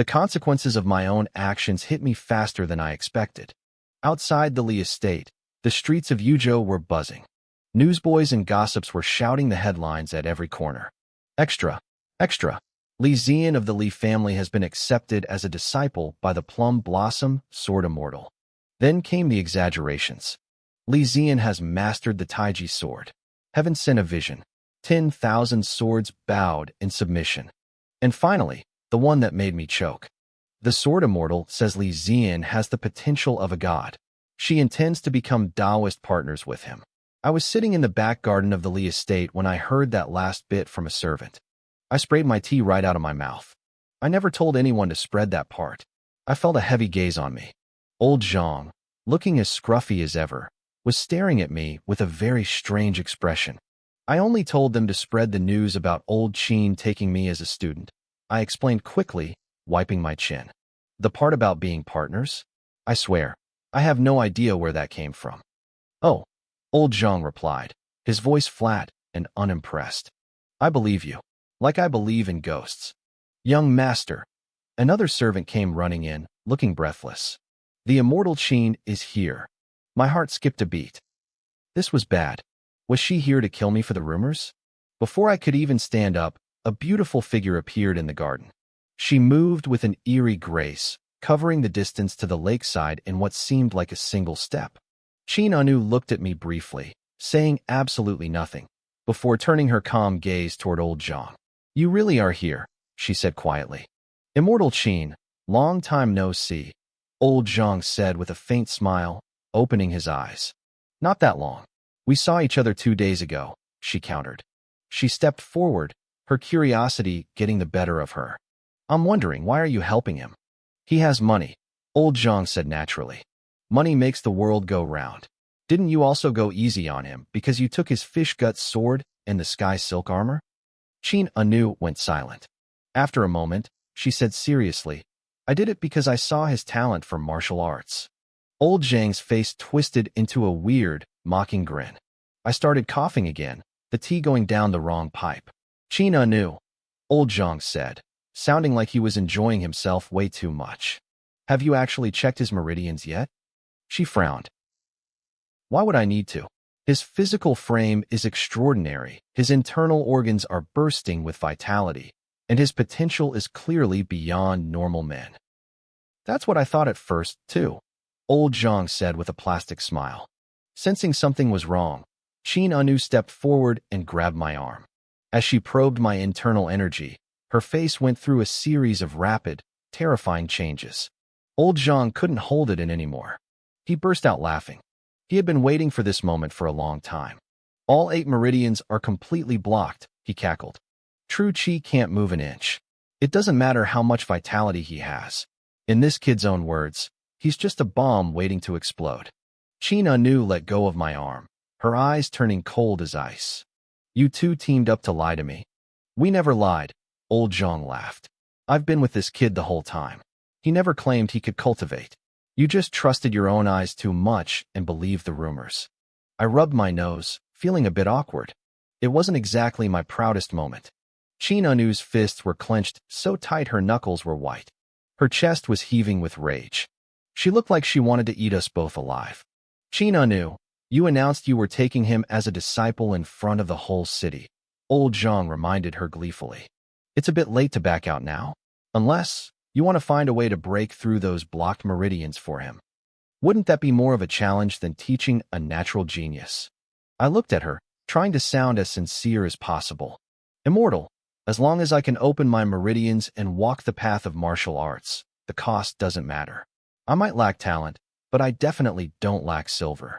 The consequences of my own actions hit me faster than I expected. Outside the Li estate, the streets of Yuzhou were buzzing. Newsboys and gossips were shouting the headlines at every corner. Extra! Extra! Li Zian of the Li family has been accepted as a disciple by the Plum Blossom Sword Immortal. Then came the exaggerations. Li Zian has mastered the Taiji sword. Heaven sent a vision. 10,000 swords bowed in submission. And finally, the one that made me choke. The Sword Immortal says Li Zian has the potential of a god. She intends to become Taoist partners with him. I was sitting in the back garden of the Li estate when I heard that last bit from a servant. I sprayed my tea right out of my mouth. I never told anyone to spread that part. I felt a heavy gaze on me. Old Zhang, looking as scruffy as ever, was staring at me with a very strange expression. I only told them to spread the news about old Qin taking me as a student. I explained quickly, wiping my chin. The part about being partners? I swear, I have no idea where that came from. Oh, old Zhang replied, his voice flat and unimpressed. I believe you, like I believe in ghosts. Young master. Another servant came running in, looking breathless. The immortal Qin is here. My heart skipped a beat. This was bad. Was she here to kill me for the rumors? Before I could even stand up, a beautiful figure appeared in the garden. She moved with an eerie grace, covering the distance to the lakeside in what seemed like a single step. Qin Anu looked at me briefly, saying absolutely nothing, before turning her calm gaze toward old Zhang. You really are here, she said quietly. Immortal Qin, long time no see, old Zhang said with a faint smile, opening his eyes. Not that long. We saw each other 2 days ago, she countered. She stepped forward, her curiosity getting the better of her. I'm wondering, why are you helping him? He has money, old Zhang said naturally. Money makes the world go round. Didn't you also go easy on him because you took his fish gut sword and the sky silk armor? Qin Anu went silent. After a moment, she said seriously, I did it because I saw his talent for martial arts. Old Zhang's face twisted into a weird, mocking grin. I started coughing again, the tea going down the wrong pipe. Qin Anu, old Zhang said, sounding like he was enjoying himself way too much. Have you actually checked his meridians yet? She frowned. Why would I need to? His physical frame is extraordinary, his internal organs are bursting with vitality, and his potential is clearly beyond normal men. That's what I thought at first, too, old Zhang said with a plastic smile. Sensing something was wrong, Qin Anu stepped forward and grabbed my arm. As she probed my internal energy, her face went through a series of rapid, terrifying changes. Old Zhang couldn't hold it in anymore. He burst out laughing. He had been waiting for this moment for a long time. All 8 meridians are completely blocked, he cackled. True Qi can't move an inch. It doesn't matter how much vitality he has. In this kid's own words, he's just a bomb waiting to explode. Qin Anu let go of my arm, her eyes turning cold as ice. You two teamed up to lie to me. We never lied, old Zhang laughed. I've been with this kid the whole time. He never claimed he could cultivate. You just trusted your own eyes too much and believed the rumors. I rubbed my nose, feeling a bit awkward. It wasn't exactly my proudest moment. Qin Anu's fists were clenched so tight her knuckles were white. Her chest was heaving with rage. She looked like she wanted to eat us both alive. Qin Anu, you announced you were taking him as a disciple in front of the whole city, old Zhang reminded her gleefully. It's a bit late to back out now, unless you want to find a way to break through those blocked meridians for him. Wouldn't that be more of a challenge than teaching a natural genius? I looked at her, trying to sound as sincere as possible. Immortal, as long as I can open my meridians and walk the path of martial arts, the cost doesn't matter. I might lack talent, but I definitely don't lack silver.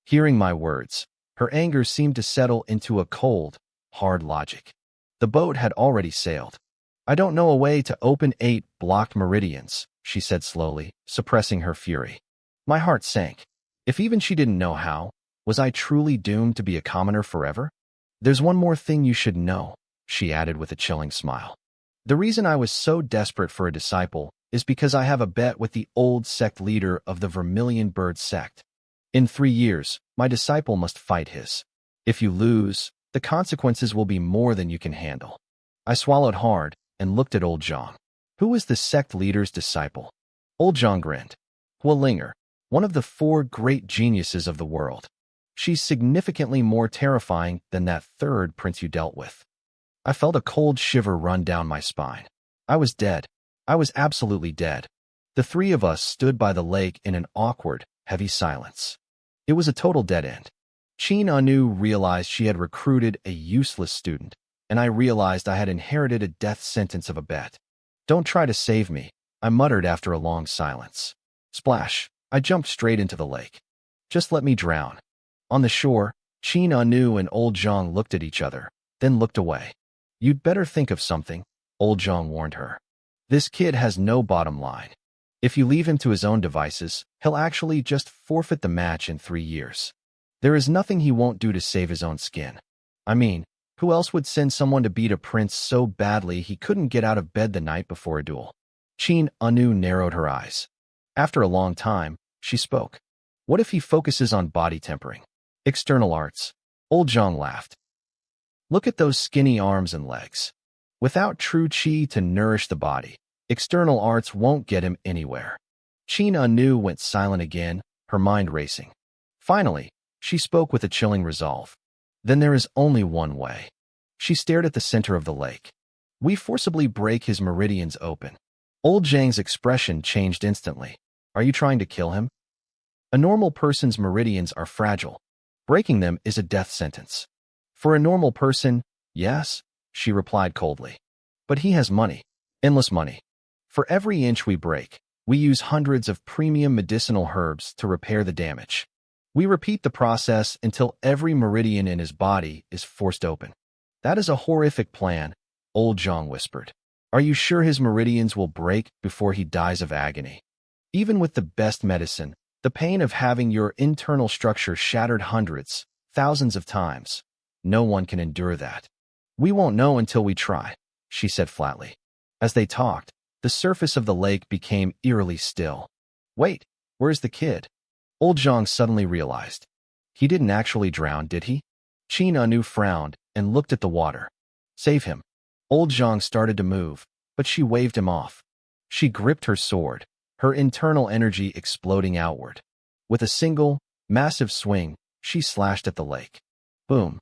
Hearing my words, her anger seemed to settle into a cold, hard logic. The boat had already sailed. I don't know a way to open 8 blocked meridians, she said slowly, suppressing her fury. My heart sank. If even she didn't know how, was I truly doomed to be a commoner forever? There's one more thing you should know, she added with a chilling smile. The reason I was so desperate for a disciple is because I have a bet with the old sect leader of the Vermilion Bird sect. In 3 years, my disciple must fight his. If you lose, the consequences will be more than you can handle. I swallowed hard and looked at old Zhang. Who was the sect leader's disciple? Old Zhang grinned. Hualinger, one of the 4 great geniuses of the world. She's significantly more terrifying than that third prince you dealt with. I felt a cold shiver run down my spine. I was dead. I was absolutely dead. The 3 of us stood by the lake in an awkward, heavy silence. It was a total dead end. Qin Anu realized she had recruited a useless student, and I realized I had inherited a death sentence of a bet. Don't try to save me, I muttered after a long silence. Splash! I jumped straight into the lake. Just let me drown. On the shore, Qin Anu and Old Zhang looked at each other, then looked away. You'd better think of something, Old Zhang warned her. This kid has no bottom line. If you leave him to his own devices, he'll actually just forfeit the match in 3 years. There is nothing he won't do to save his own skin. I mean, who else would send someone to beat a prince so badly he couldn't get out of bed the night before a duel? Qin Anu narrowed her eyes. After a long time, she spoke. What if he focuses on body tempering? External arts. Old Zhang laughed. Look at those skinny arms and legs. Without true qi to nourish the body, external arts won't get him anywhere. Qin Anu went silent again, her mind racing. Finally, she spoke with a chilling resolve. Then there is only one way. She stared at the center of the lake. We forcibly break his meridians open. Old Zhang's expression changed instantly. Are you trying to kill him? A normal person's meridians are fragile. Breaking them is a death sentence. For a normal person, yes, she replied coldly. But he has money. Endless money. For every inch we break, we use hundreds of premium medicinal herbs to repair the damage. We repeat the process until every meridian in his body is forced open. That is a horrific plan, Old Zhang whispered. Are you sure his meridians will break before he dies of agony? Even with the best medicine, the pain of having your internal structure shattered hundreds, thousands of times. No one can endure that. We won't know until we try, she said flatly. As they talked, the surface of the lake became eerily still. Wait, where's the kid? Old Zhang suddenly realized. He didn't actually drown, did he? Qin Anu frowned and looked at the water. Save him. Old Zhang started to move, but she waved him off. She gripped her sword, her internal energy exploding outward. With a single, massive swing, she slashed at the lake. Boom.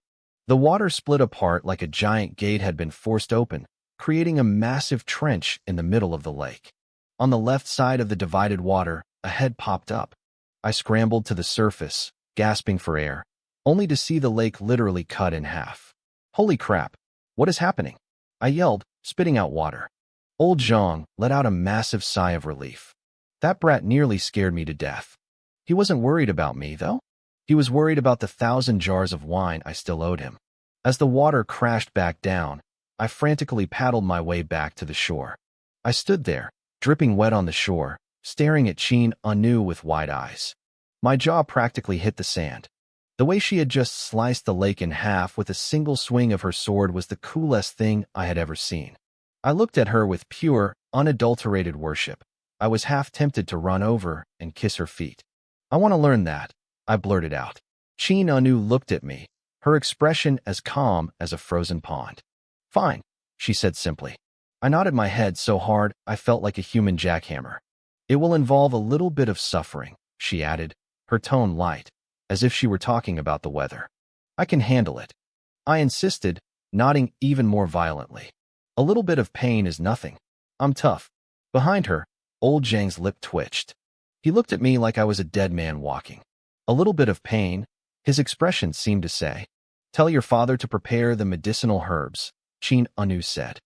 The water split apart like a giant gate had been forced open, creating a massive trench in the middle of the lake. On the left side of the divided water, a head popped up. I scrambled to the surface, gasping for air, only to see the lake literally cut in half. Holy crap! What is happening? I yelled, spitting out water. Old Zhang let out a massive sigh of relief. That brat nearly scared me to death. He wasn't worried about me, though. He was worried about the 1,000 jars of wine I still owed him. As the water crashed back down, I frantically paddled my way back to the shore. I stood there, dripping wet on the shore, staring at Qin Anu with wide eyes. My jaw practically hit the sand. The way she had just sliced the lake in half with a single swing of her sword was the coolest thing I had ever seen. I looked at her with pure, unadulterated worship. I was half tempted to run over and kiss her feet. I want to learn that, I blurted out. Qin Anu looked at me, her expression as calm as a frozen pond. Fine, she said simply. I nodded my head so hard I felt like a human jackhammer. It will involve a little bit of suffering, she added, her tone light, as if she were talking about the weather. I can handle it. I insisted, nodding even more violently. A little bit of pain is nothing. I'm tough. Behind her, Old Zhang's lip twitched. He looked at me like I was a dead man walking. A little bit of pain, his expression seemed to say. Tell your father to prepare the medicinal herbs, Qin Anu said.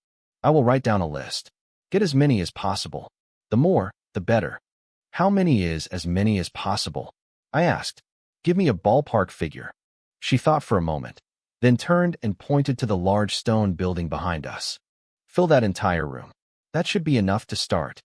I will write down a list. Get as many as possible. The more, the better. How many is as many as possible? I asked. Give me a ballpark figure. She thought for a moment, then turned and pointed to the large stone building behind us. Fill that entire room. That should be enough to start.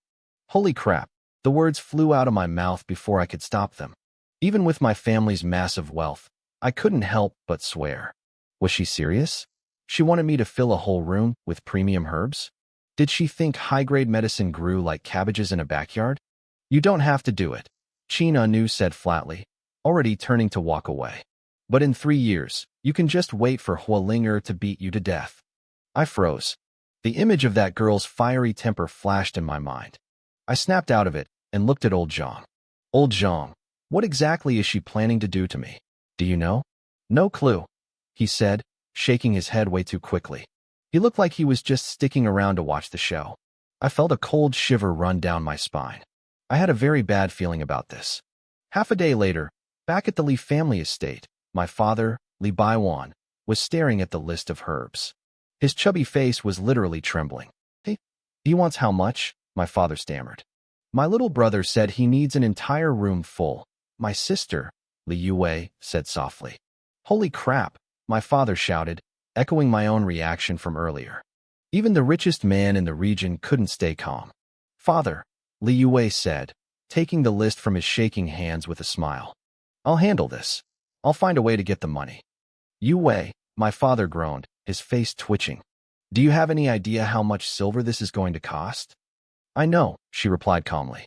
Holy crap, the words flew out of my mouth before I could stop them. Even with my family's massive wealth, I couldn't help but swear. Was she serious? She wanted me to fill a whole room with premium herbs? Did she think high-grade medicine grew like cabbages in a backyard? You don't have to do it, Qin Anu said flatly, already turning to walk away. But in 3 years, you can just wait for Hualinger to beat you to death. I froze. The image of that girl's fiery temper flashed in my mind. I snapped out of it and looked at old Zhang. Old Zhang, what exactly is she planning to do to me? Do you know? No clue, he said, shaking his head way too quickly. He looked like he was just sticking around to watch the show. I felt a cold shiver run down my spine. I had a very bad feeling about this. Half a day later, back at the Li family estate, my father, Li Baiwan, was staring at the list of herbs. His chubby face was literally trembling. Hey, he wants how much? My father stammered. My little brother said he needs an entire room full. My sister, Li Yue, said softly. Holy crap, my father shouted, echoing my own reaction from earlier. Even the richest man in the region couldn't stay calm. Father, Li Yue said, taking the list from his shaking hands with a smile. I'll handle this. I'll find a way to get the money. Yue, my father groaned, his face twitching. Do you have any idea how much silver this is going to cost? I know, she replied calmly.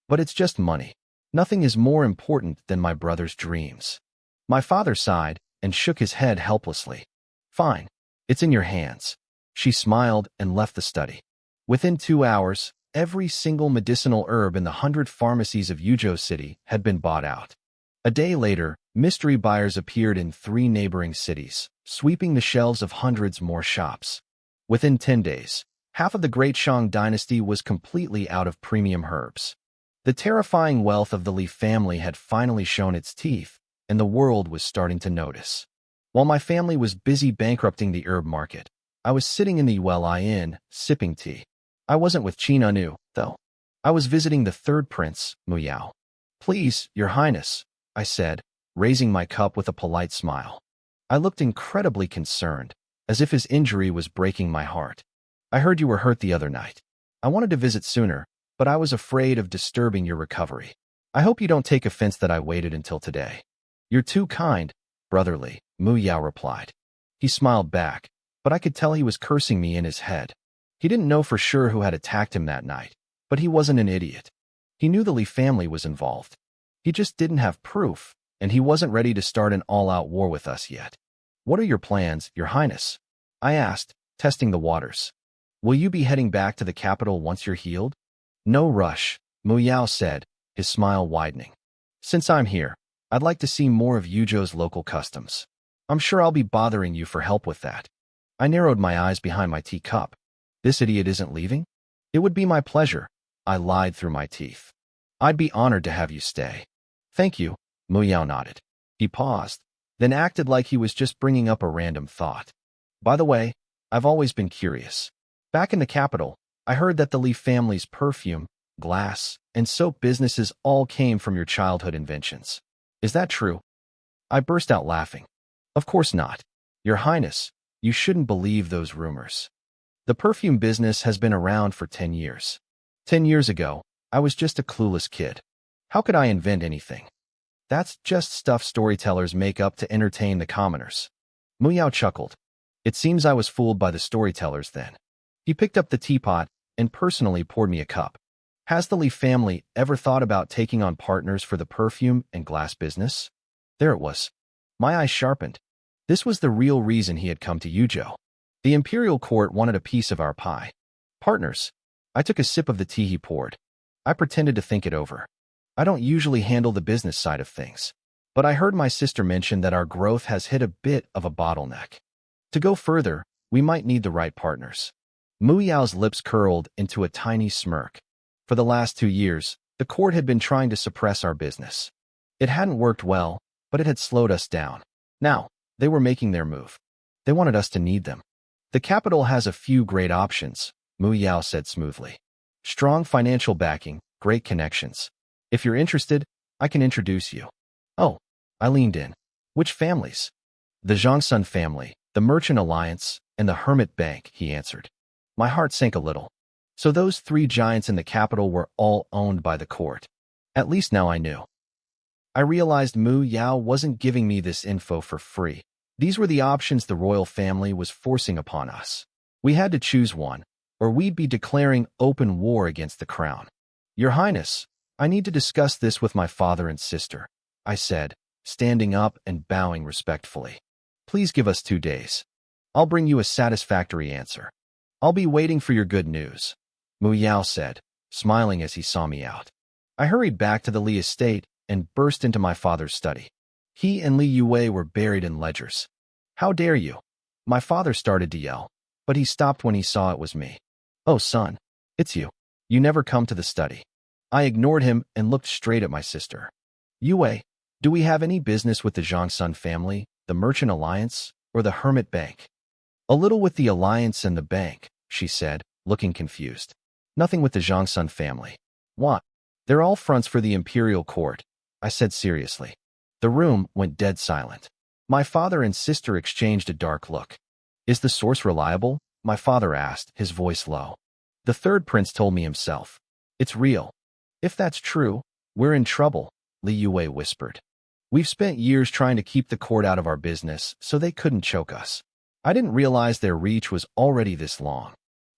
But it's just money. Nothing is more important than my brother's dreams. My father sighed and shook his head helplessly. Fine. It's in your hands. She smiled and left the study. Within 2 hours, every single medicinal herb in the 100 pharmacies of Yuzhou City had been bought out. A day later, mystery buyers appeared in 3 neighboring cities, sweeping the shelves of hundreds more shops. Within 10 days, half of the Great Shang dynasty was completely out of premium herbs. The terrifying wealth of the Li family had finally shown its teeth, and the world was starting to notice. While my family was busy bankrupting the herb market, I was sitting in the Yueli Inn, sipping tea. I wasn't with Qin Anu, though. I was visiting the third prince, Mu Yao. Please, your highness, I said, raising my cup with a polite smile. I looked incredibly concerned, as if his injury was breaking my heart. I heard you were hurt the other night. I wanted to visit sooner, but I was afraid of disturbing your recovery. I hope you don't take offense that I waited until today. You're too kind, brotherly, Mu Yao replied. He smiled back, but I could tell he was cursing me in his head. He didn't know for sure who had attacked him that night, but he wasn't an idiot. He knew the Li family was involved. He just didn't have proof, and he wasn't ready to start an all-out war with us yet. What are your plans, your highness? I asked, testing the waters. Will you be heading back to the capital once you're healed? No rush, Mu Yao said, his smile widening. Since I'm here, I'd like to see more of Yuzhou's local customs. I'm sure I'll be bothering you for help with that. I narrowed my eyes behind my teacup. This idiot isn't leaving? It would be my pleasure, I lied through my teeth. I'd be honored to have you stay. Thank you, Mu Yao nodded. He paused, then acted like he was just bringing up a random thought. By the way, I've always been curious. Back in the capital, I heard that the Li family's perfume, glass, and soap businesses all came from your childhood inventions. Is that true? I burst out laughing. Of course not. Your Highness, you shouldn't believe those rumors. The perfume business has been around for 10 years. 10 years ago, I was just a clueless kid. How could I invent anything? That's just stuff storytellers make up to entertain the commoners. Mu Yao chuckled. It seems I was fooled by the storytellers then. He picked up the teapot and personally poured me a cup. Has the Li family ever thought about taking on partners for the perfume and glass business? There it was. My eyes sharpened. This was the real reason he had come to Yuzhou. The imperial court wanted a piece of our pie. Partners. I took a sip of the tea he poured. I pretended to think it over. I don't usually handle the business side of things, but I heard my sister mention that our growth has hit a bit of a bottleneck. To go further, we might need the right partners. Mu Yao's lips curled into a tiny smirk. For the last 2 years, the court had been trying to suppress our business. It hadn't worked well, but it had slowed us down. Now, they were making their move. They wanted us to need them. The capital has a few great options, Mu Yao said smoothly. Strong financial backing, great connections. If you're interested, I can introduce you. Oh, I leaned in. Which families? The Zhangsun family, the Merchant Alliance, and the Hermit Bank, he answered. My heart sank a little. So those 3 giants in the capital were all owned by the court. At least now I knew. I realized Mu Yao wasn't giving me this info for free. These were the options the royal family was forcing upon us. We had to choose one, or we'd be declaring open war against the crown. Your Highness, I need to discuss this with my father and sister, I said, standing up and bowing respectfully. Please give us 2 days. I'll bring you a satisfactory answer. I'll be waiting for your good news, Mu Yao said, smiling as he saw me out. I hurried back to the Li estate and burst into my father's study. He and Li Yue were buried in ledgers. How dare you? My father started to yell, but he stopped when he saw it was me. Oh, son, it's you. You never come to the study. I ignored him and looked straight at my sister. Yue, do we have any business with the Zhangsun family, the Merchant Alliance, or the Hermit Bank? A little with the Alliance and the bank, she said, looking confused. Nothing with the Zhangsun family. What? They're all fronts for the imperial court, I said seriously. The room went dead silent. My father and sister exchanged a dark look. Is the source reliable? My father asked, his voice low. The third prince told me himself. It's real. If that's true, we're in trouble, Li Yue whispered. We've spent years trying to keep the court out of our business so they couldn't choke us. I didn't realize their reach was already this long.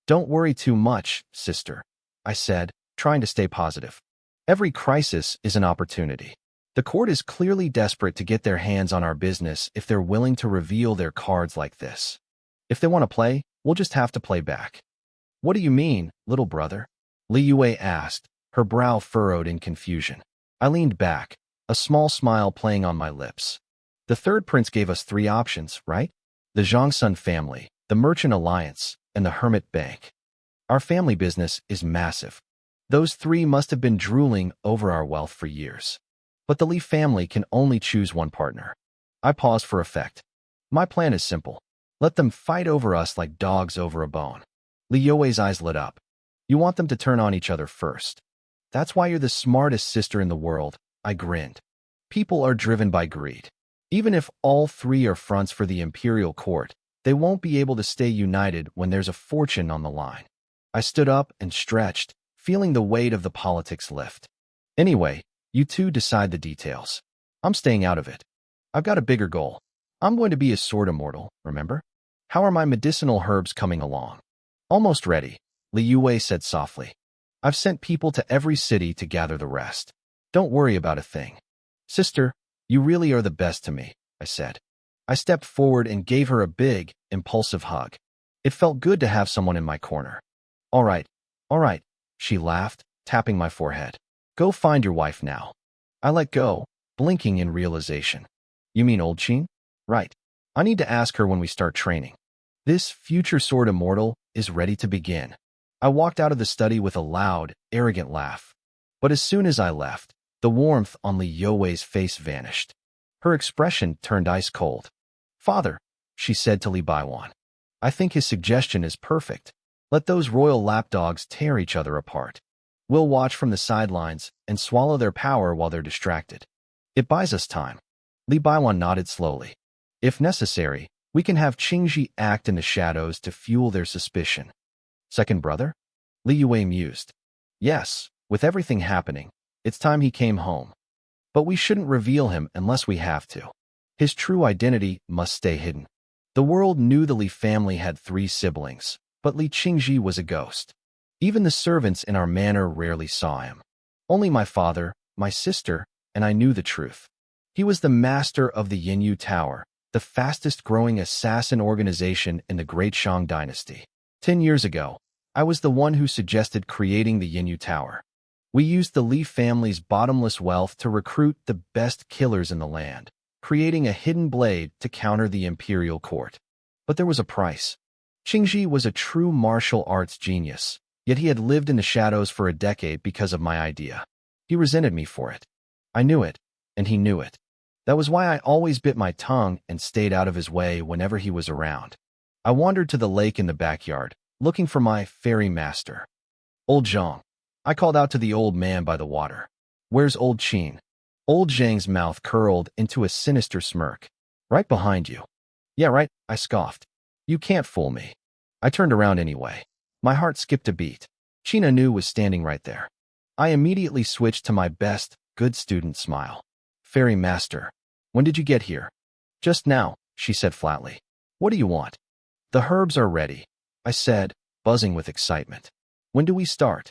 Don't worry too much, sister, I said, trying to stay positive. Every crisis is an opportunity. The court is clearly desperate to get their hands on our business if they're willing to reveal their cards like this. If they want to play, we'll just have to play back. What do you mean, little brother? Li Yue asked, her brow furrowed in confusion. I leaned back, a small smile playing on my lips. The third prince gave us 3 options, right? The Zhangsun family, the Merchant Alliance, and the Hermit Bank. Our family business is massive. Those 3 must have been drooling over our wealth for years. But the Li family can only choose one partner. I paused for effect. My plan is simple. Let them fight over us like dogs over a bone. Li Yue's eyes lit up. You want them to turn on each other first. That's why you're the smartest sister in the world, I grinned. People are driven by greed. Even if all 3 are fronts for the imperial court, they won't be able to stay united when there's a fortune on the line. I stood up and stretched, feeling the weight of the politics lift. Anyway, you 2 decide the details. I'm staying out of it. I've got a bigger goal. I'm going to be a sword immortal, remember? How are my medicinal herbs coming along? Almost ready, Li Yue said softly. I've sent people to every city to gather the rest. Don't worry about a thing. Sister, you really are the best to me, I said. I stepped forward and gave her a big, impulsive hug. It felt good to have someone in my corner. All right, she laughed, tapping my forehead. Go find your wife now. I let go, blinking in realization. You mean Old Qin? Right. I need to ask her when we start training. This future sword immortal is ready to begin. I walked out of the study with a loud, arrogant laugh. But as soon as I left, the warmth on Li Yue's face vanished. Her expression turned ice cold. Father, she said to Li Baiwan. I think his suggestion is perfect. Let those royal lapdogs tear each other apart. We'll watch from the sidelines and swallow their power while they're distracted. It buys us time. Li Baiwan nodded slowly. If necessary, we can have Qingji act in the shadows to fuel their suspicion. Second brother? Li Yue mused. Yes, with everything happening, it's time he came home. But we shouldn't reveal him unless we have to. His true identity must stay hidden. The world knew the Li family had 3 siblings, but Li Qingji was a ghost. Even the servants in our manor rarely saw him. Only my father, my sister, and I knew the truth. He was the master of the Yinyu Tower, the fastest-growing assassin organization in the Great Shang Dynasty. 10 years ago, I was the one who suggested creating the Yinyu Tower. We used the Li family's bottomless wealth to recruit the best killers in the land, creating a hidden blade to counter the imperial court. But there was a price. Qingji was a true martial arts genius, yet he had lived in the shadows for a decade because of my idea. He resented me for it. I knew it, and he knew it. That was why I always bit my tongue and stayed out of his way whenever he was around. I wandered to the lake in the backyard, looking for my fairy master. Old Zhang. I called out to the old man by the water. Where's Old Qin? Old Zhang's mouth curled into a sinister smirk. Right behind you. Yeah, right, I scoffed. You can't fool me. I turned around anyway. My heart skipped a beat. Qin Anu was standing right there. I immediately switched to my best, good student smile. Fairy master. When did you get here? Just now, she said flatly. What do you want? The herbs are ready, I said, buzzing with excitement. When do we start?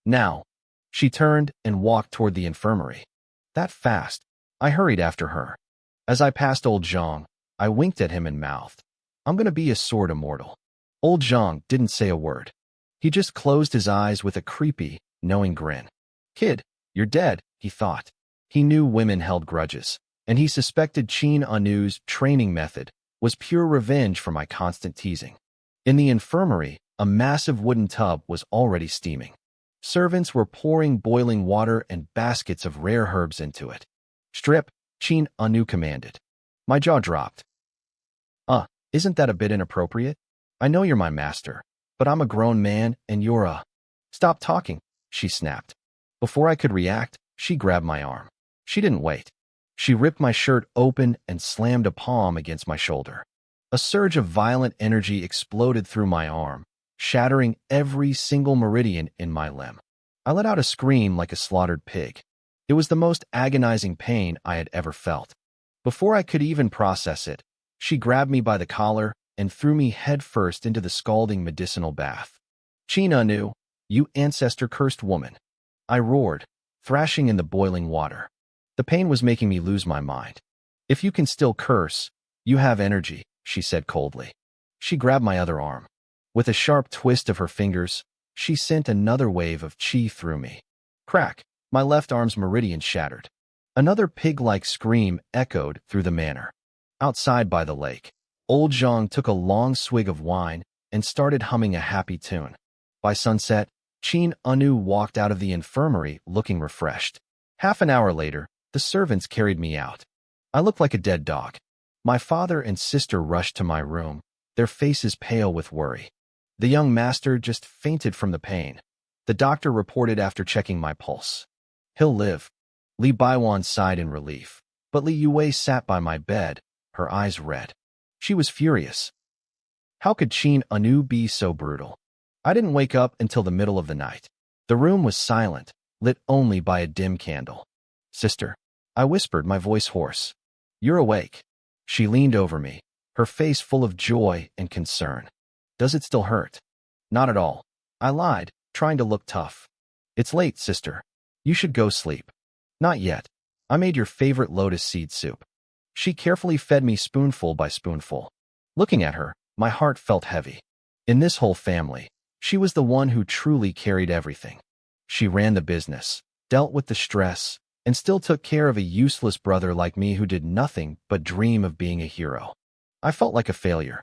Now. She turned and walked toward the infirmary. That fast. I hurried after her. As I passed old Zhang, I winked at him and mouthed. I'm going to be a sword immortal. Old Zhang didn't say a word. He just closed his eyes with a creepy, knowing grin. Kid, you're dead, he thought. He knew women held grudges, and he suspected Qin Anu's training method was pure revenge for my constant teasing. In the infirmary, a massive wooden tub was already steaming. Servants were pouring boiling water and baskets of rare herbs into it. Strip, Qin Anu commanded. My jaw dropped. Isn't that a bit inappropriate? I know you're my master, but I'm a grown man and you're a... Stop talking, she snapped. Before I could react, she grabbed my arm. She didn't wait. She ripped my shirt open and slammed a palm against my shoulder. A surge of violent energy exploded through my arm, shattering every single meridian in my limb. I let out a scream like a slaughtered pig. It was the most agonizing pain I had ever felt. Before I could even process it, she grabbed me by the collar and threw me headfirst into the scalding medicinal bath. Qin Anu, you ancestor-cursed woman. I roared, thrashing in the boiling water. The pain was making me lose my mind. If you can still curse, you have energy, she said coldly. She grabbed my other arm. With a sharp twist of her fingers, she sent another wave of qi through me. Crack, my left arm's meridian shattered. Another pig-like scream echoed through the manor. Outside by the lake, old Zhang took a long swig of wine and started humming a happy tune. By sunset, Qin Anu walked out of the infirmary looking refreshed. Half an hour later, the servants carried me out. I looked like a dead dog. My father and sister rushed to my room, their faces pale with worry. The young master just fainted from the pain. The doctor reported after checking my pulse. He'll live. Li Baiwan sighed in relief, but Li Yue sat by my bed, her eyes red. She was furious. How could Qin Anu be so brutal? I didn't wake up until the middle of the night. The room was silent, lit only by a dim candle. Sister, I whispered, my voice hoarse. You're awake. She leaned over me, her face full of joy and concern. Does it still hurt? Not at all. I lied, trying to look tough. It's late, sister. You should go sleep. Not yet. I made your favorite lotus seed soup. She carefully fed me spoonful by spoonful. Looking at her, my heart felt heavy. In this whole family, she was the one who truly carried everything. She ran the business, dealt with the stress, and still took care of a useless brother like me who did nothing but dream of being a hero. I felt like a failure.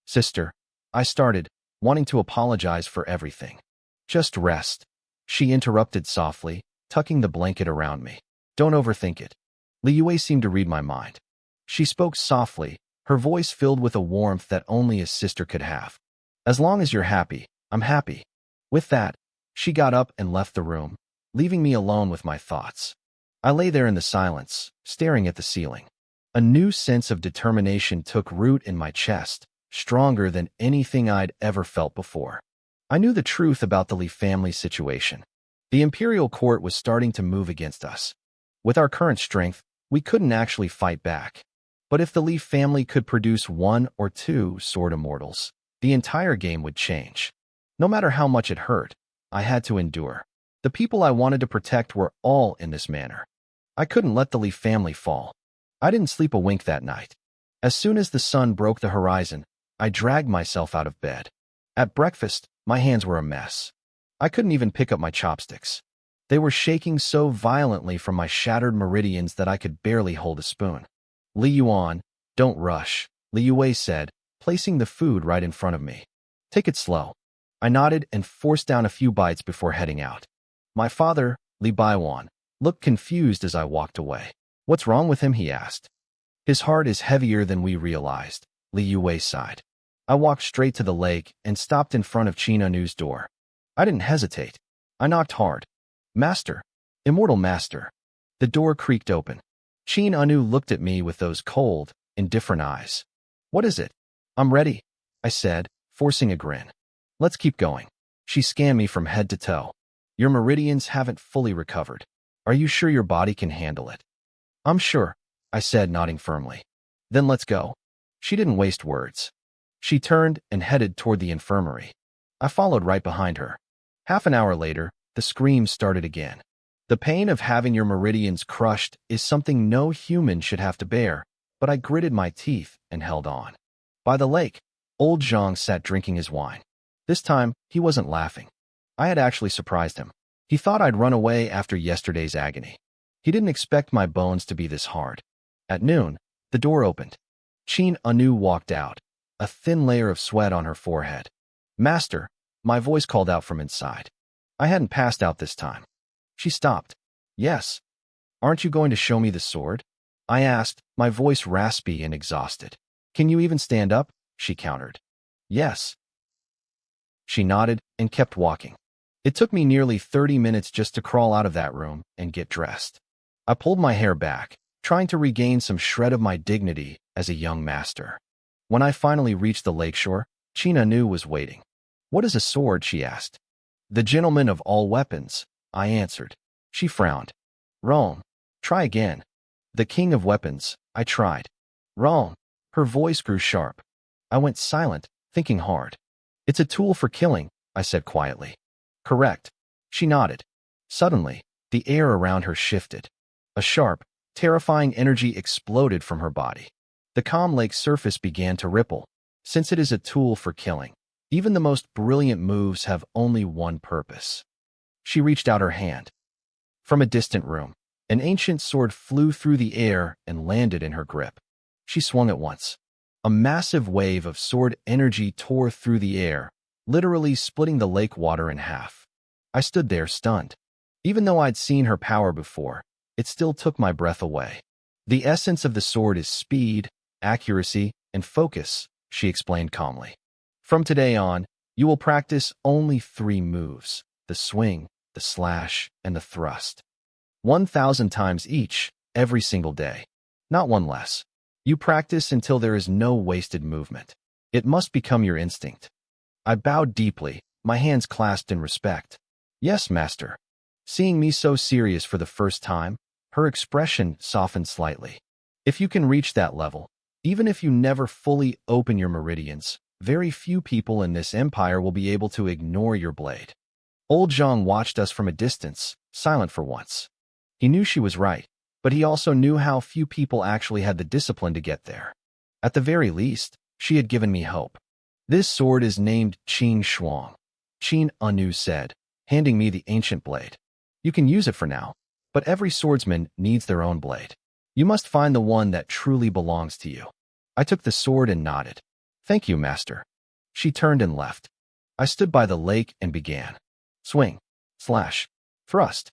Sister, I started, wanting to apologize for everything. Just rest. She interrupted softly, tucking the blanket around me. Don't overthink it. Li Yue seemed to read my mind. She spoke softly, her voice filled with a warmth that only a sister could have. As long as you're happy, I'm happy. With that, she got up and left the room, leaving me alone with my thoughts. I lay there in the silence, staring at the ceiling. A new sense of determination took root in my chest, stronger than anything I'd ever felt before. I knew the truth about the Li family situation. The imperial court was starting to move against us. With our current strength, we couldn't actually fight back. But if the Li family could produce one or two sword immortals, the entire game would change. No matter how much it hurt, I had to endure. The people I wanted to protect were all in this manner. I couldn't let the Li family fall. I didn't sleep a wink that night. As soon as the sun broke the horizon, I dragged myself out of bed. At breakfast, my hands were a mess. I couldn't even pick up my chopsticks. They were shaking so violently from my shattered meridians that I could barely hold a spoon. Li Yuan, don't rush, Li Yue said, placing the food right in front of me. Take it slow. I nodded and forced down a few bites before heading out. My father, Li Baiwan, looked confused as I walked away. What's wrong with him, he asked. His heart is heavier than we realized, Li Yue sighed. I walked straight to the lake and stopped in front of Qin Anu's door. I didn't hesitate. I knocked hard. Master, immortal master. The door creaked open. Qin Anu looked at me with those cold, indifferent eyes. What is it? I'm ready, I said, forcing a grin. Let's keep going. She scanned me from head to toe. Your meridians haven't fully recovered. Are you sure your body can handle it? I'm sure, I said, nodding firmly. Then let's go. She didn't waste words. She turned and headed toward the infirmary. I followed right behind her. Half an hour later, the screams started again. The pain of having your meridians crushed is something no human should have to bear, but I gritted my teeth and held on. By the lake, Old Zhang sat drinking his wine. This time, he wasn't laughing. I had actually surprised him. He thought I'd run away after yesterday's agony. He didn't expect my bones to be this hard. At noon, the door opened. Qin Anu walked out, a thin layer of sweat on her forehead. "Master," my voice called out from inside. I hadn't passed out this time. She stopped. "Yes. Aren't you going to show me the sword?" I asked, my voice raspy and exhausted. "Can you even stand up?" she countered. "Yes." She nodded and kept walking. It took me nearly 30 minutes just to crawl out of that room and get dressed. I pulled my hair back, trying to regain some shred of my dignity as a young master. When I finally reached the lakeshore, Qin Anu was waiting. "What is a sword?" she asked. "The gentleman of all weapons," I answered. She frowned. "Wrong. Try again." "The king of weapons," I tried. "Wrong." Her voice grew sharp. I went silent, thinking hard. "It's a tool for killing," I said quietly. "Correct." She nodded. Suddenly, the air around her shifted. A sharp, terrifying energy exploded from her body. The calm lake's surface began to ripple. Since it is a tool for killing, even the most brilliant moves have only one purpose. She reached out her hand. From a distant room, an ancient sword flew through the air and landed in her grip. She swung at once. A massive wave of sword energy tore through the air, literally splitting the lake water in half. I stood there stunned. Even though I'd seen her power before, it still took my breath away. "The essence of the sword is speed, accuracy, and focus," she explained calmly. "From today on, you will practice only 3 moves: the swing, the slash, and the thrust. 1,000 times each, every single day. Not one less. You practice until there is no wasted movement. It must become your instinct." I bowed deeply, my hands clasped in respect. "Yes, master." Seeing me so serious for the first time, her expression softened slightly. "If you can reach that level, even if you never fully open your meridians, very few people in this empire will be able to ignore your blade." Old Zhang watched us from a distance, silent for once. He knew she was right, but he also knew how few people actually had the discipline to get there. At the very least, she had given me hope. "This sword is named Qin Shuang," Qin Anu said, handing me the ancient blade. "You can use it for now, but every swordsman needs their own blade. You must find the one that truly belongs to you." I took the sword and nodded. "Thank you, master." She turned and left. I stood by the lake and began. Swing, slash, thrust.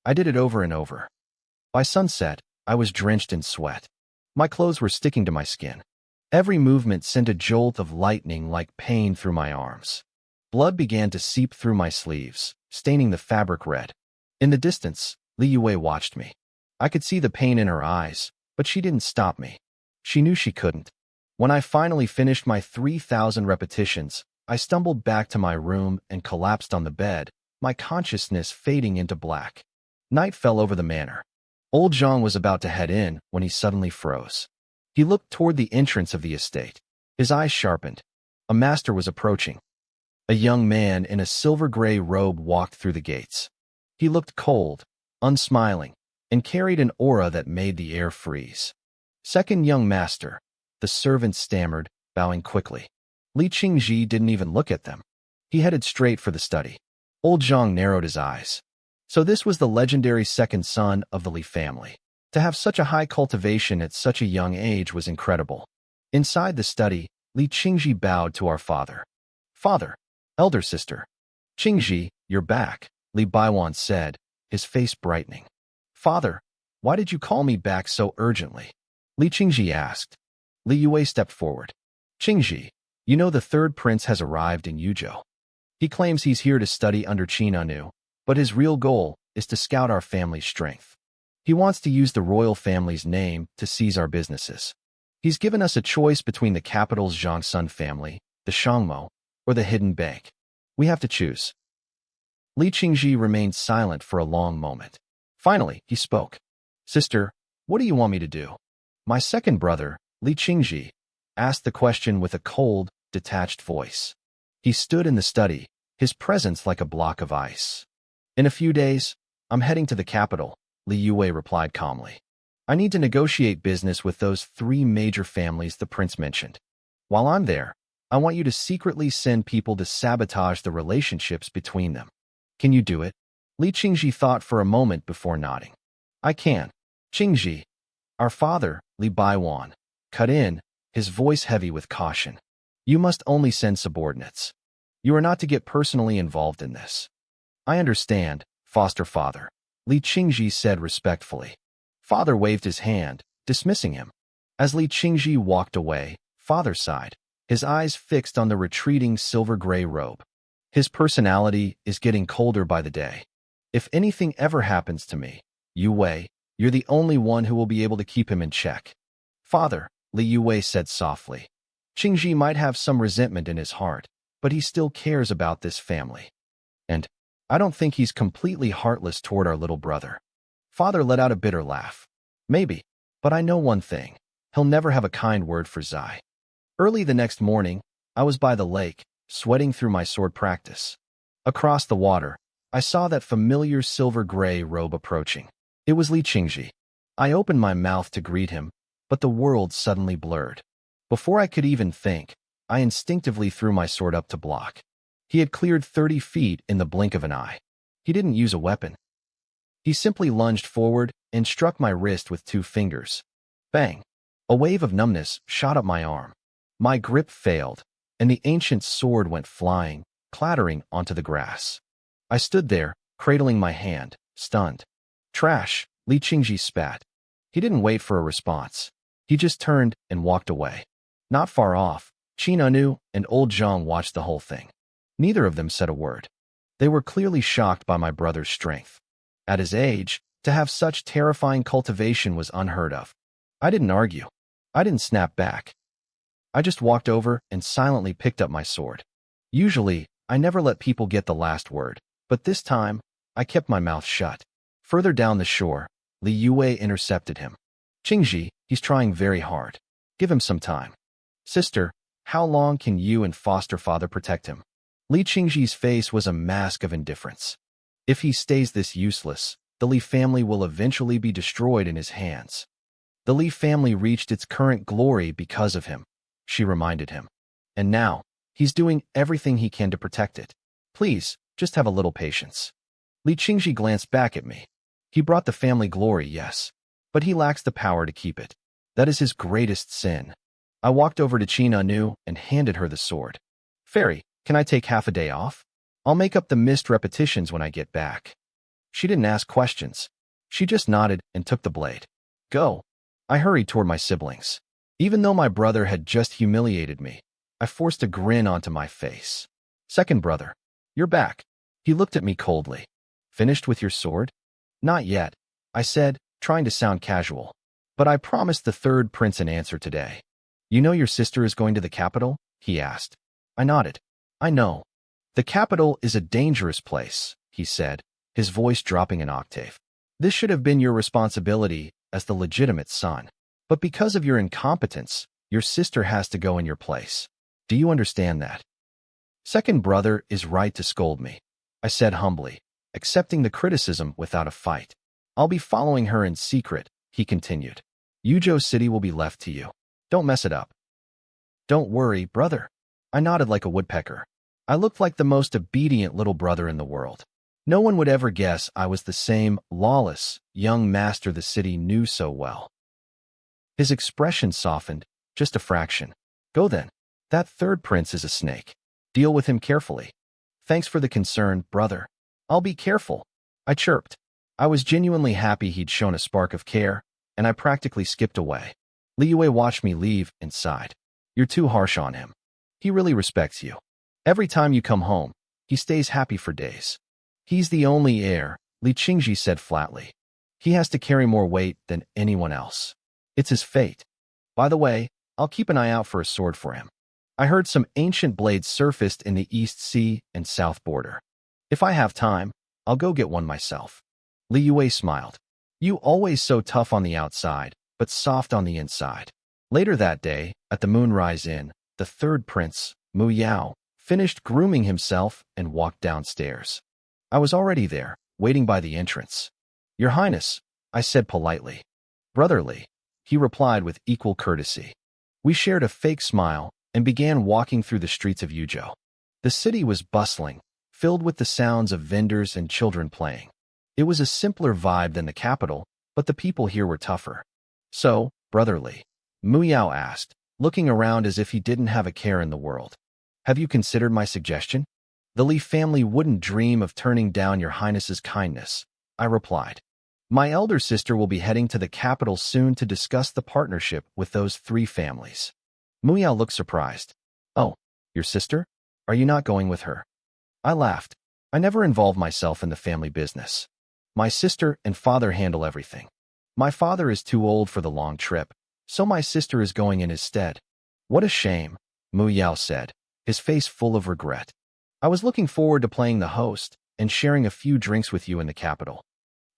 I did it over and over. By sunset, I was drenched in sweat. My clothes were sticking to my skin. Every movement sent a jolt of lightning like pain through my arms. Blood began to seep through my sleeves, staining the fabric red. In the distance, Li Yue watched me. I could see the pain in her eyes, but she didn't stop me. She knew she couldn't. When I finally finished my 3,000 repetitions, I stumbled back to my room and collapsed on the bed, my consciousness fading into black. Night fell over the manor. Old Zhang was about to head in when he suddenly froze. He looked toward the entrance of the estate. His eyes sharpened. A master was approaching. A young man in a silver-gray robe walked through the gates. He looked cold, unsmiling, and carried an aura that made the air freeze. "Second young master," the servant stammered, bowing quickly. Li Qingji didn't even look at them. He headed straight for the study. Old Zhang narrowed his eyes. So this was the legendary second son of the Li family. To have such a high cultivation at such a young age was incredible. Inside the study, Li Qingji bowed to our father. "Father, elder sister." "Qingji, you're back," Li Baiwan said, his face brightening. "Father, why did you call me back so urgently?" Li Qingji asked. Li Yue stepped forward. "Qingji, you know the third prince has arrived in Yuzhou. He claims he's here to study under Qin Anu, but his real goal is to scout our family's strength. He wants to use the royal family's name to seize our businesses. He's given us a choice between the capital's Zhangsun family, the Shangmo, or the hidden bank. We have to choose." Li Qingji remained silent for a long moment. Finally, he spoke. "Sister, what do you want me to do?" My second brother, Li Qingji, asked the question with a cold, detached voice. He stood in the study, his presence like a block of ice. "In a few days, I'm heading to the capital," Li Yue replied calmly. "I need to negotiate business with those 3 major families the prince mentioned. While I'm there, I want you to secretly send people to sabotage the relationships between them. Can you do it? Li Qingji thought for a moment before nodding. I can. Qingji. Our father, Li Baiwan, cut in, his voice heavy with caution. You must only send subordinates. You are not to get personally involved in this. I understand, foster father, Li Qingji said respectfully. Father waved his hand, dismissing him. As Li Qingji walked away, father sighed, his eyes fixed on the retreating silver-gray robe. His personality is getting colder by the day. If anything ever happens to me, Yu Wei, you're the only one who will be able to keep him in check. Father, Li Yu Wei said softly. Qingji might have some resentment in his heart, but he still cares about this family. And I don't think he's completely heartless toward our little brother. Father let out a bitter laugh. Maybe, but I know one thing. He'll never have a kind word for Zai. Early the next morning, I was by the lake, sweating through my sword practice. Across the water, I saw that familiar silver-gray robe approaching. It was Li Qingji. I opened my mouth to greet him, but the world suddenly blurred. Before I could even think, I instinctively threw my sword up to block. He had cleared 30 feet in the blink of an eye. He didn't use a weapon. He simply lunged forward and struck my wrist with 2 fingers. Bang! A wave of numbness shot up my arm. My grip failed, and the ancient sword went flying, clattering onto the grass. I stood there, cradling my hand, stunned. Trash, Li Qingji spat. He didn't wait for a response. He just turned and walked away. Not far off, Qin Anu and old Zhang watched the whole thing. Neither of them said a word. They were clearly shocked by my brother's strength. At his age, to have such terrifying cultivation was unheard of. I didn't argue. I didn't snap back. I just walked over and silently picked up my sword. Usually, I never let people get the last word, but this time, I kept my mouth shut. Further down the shore, Li Yue intercepted him. Qingji, he's trying very hard. Give him some time. Sister, how long can you and foster father protect him? Li Qingji's face was a mask of indifference. If he stays this useless, the Li family will eventually be destroyed in his hands. The Li family reached its current glory because of him, she reminded him. And now, he's doing everything he can to protect it. Please, just have a little patience. Li Qingji glanced back at me. He brought the family glory, yes, but he lacks the power to keep it. That is his greatest sin. I walked over to Qin Anu and handed her the sword. Fairy, can I take half a day off? I'll make up the missed repetitions when I get back. She didn't ask questions. She just nodded and took the blade. Go. I hurried toward my siblings. Even though my brother had just humiliated me, I forced a grin onto my face. Second brother, you're back. He looked at me coldly. Finished with your sword? Not yet, I said, trying to sound casual. But I promised the third prince an answer today. You know your sister is going to the capital? He asked. I nodded. I know. The capital is a dangerous place, he said, his voice dropping an octave. This should have been your responsibility as the legitimate son. But because of your incompetence, your sister has to go in your place. Do you understand that? Second brother is right to scold me, I said humbly, accepting the criticism without a fight. I'll be following her in secret, he continued. Yuzhou City will be left to you. Don't mess it up. Don't worry, brother. I nodded like a woodpecker. I looked like the most obedient little brother in the world. No one would ever guess I was the same lawless young master the city knew so well. His expression softened, just a fraction. Go then. That third prince is a snake. Deal with him carefully. Thanks for the concern, brother. I'll be careful. I chirped. I was genuinely happy he'd shown a spark of care, and I practically skipped away. Li Yue watched me leave and sighed. You're too harsh on him. He really respects you. Every time you come home, he stays happy for days. He's the only heir, Li Qingji said flatly. He has to carry more weight than anyone else. It's his fate. By the way, I'll keep an eye out for a sword for him. I heard some ancient blades surfaced in the East Sea and South border. If I have time, I'll go get one myself. Li Yue smiled. You always so tough on the outside, but soft on the inside. Later that day, at the Moonrise Inn, the third prince, Mu Yao, finished grooming himself and walked downstairs. I was already there, waiting by the entrance. Your Highness, I said politely. Brotherly, he replied with equal courtesy. We shared a fake smile and began walking through the streets of Yuzhou. The city was bustling, filled with the sounds of vendors and children playing. It was a simpler vibe than the capital, but the people here were tougher. So, brotherly, Mu Yao asked, looking around as if he didn't have a care in the world. Have you considered my suggestion? The Li family wouldn't dream of turning down your highness's kindness, I replied. My elder sister will be heading to the capital soon to discuss the partnership with those 3 families. Mu Yao looked surprised. Oh, your sister? Are you not going with her? I laughed. I never involve myself in the family business. My sister and father handle everything. My father is too old for the long trip, so my sister is going in his stead. What a shame, Mu Yao said, his face full of regret. I was looking forward to playing the host and sharing a few drinks with you in the capital.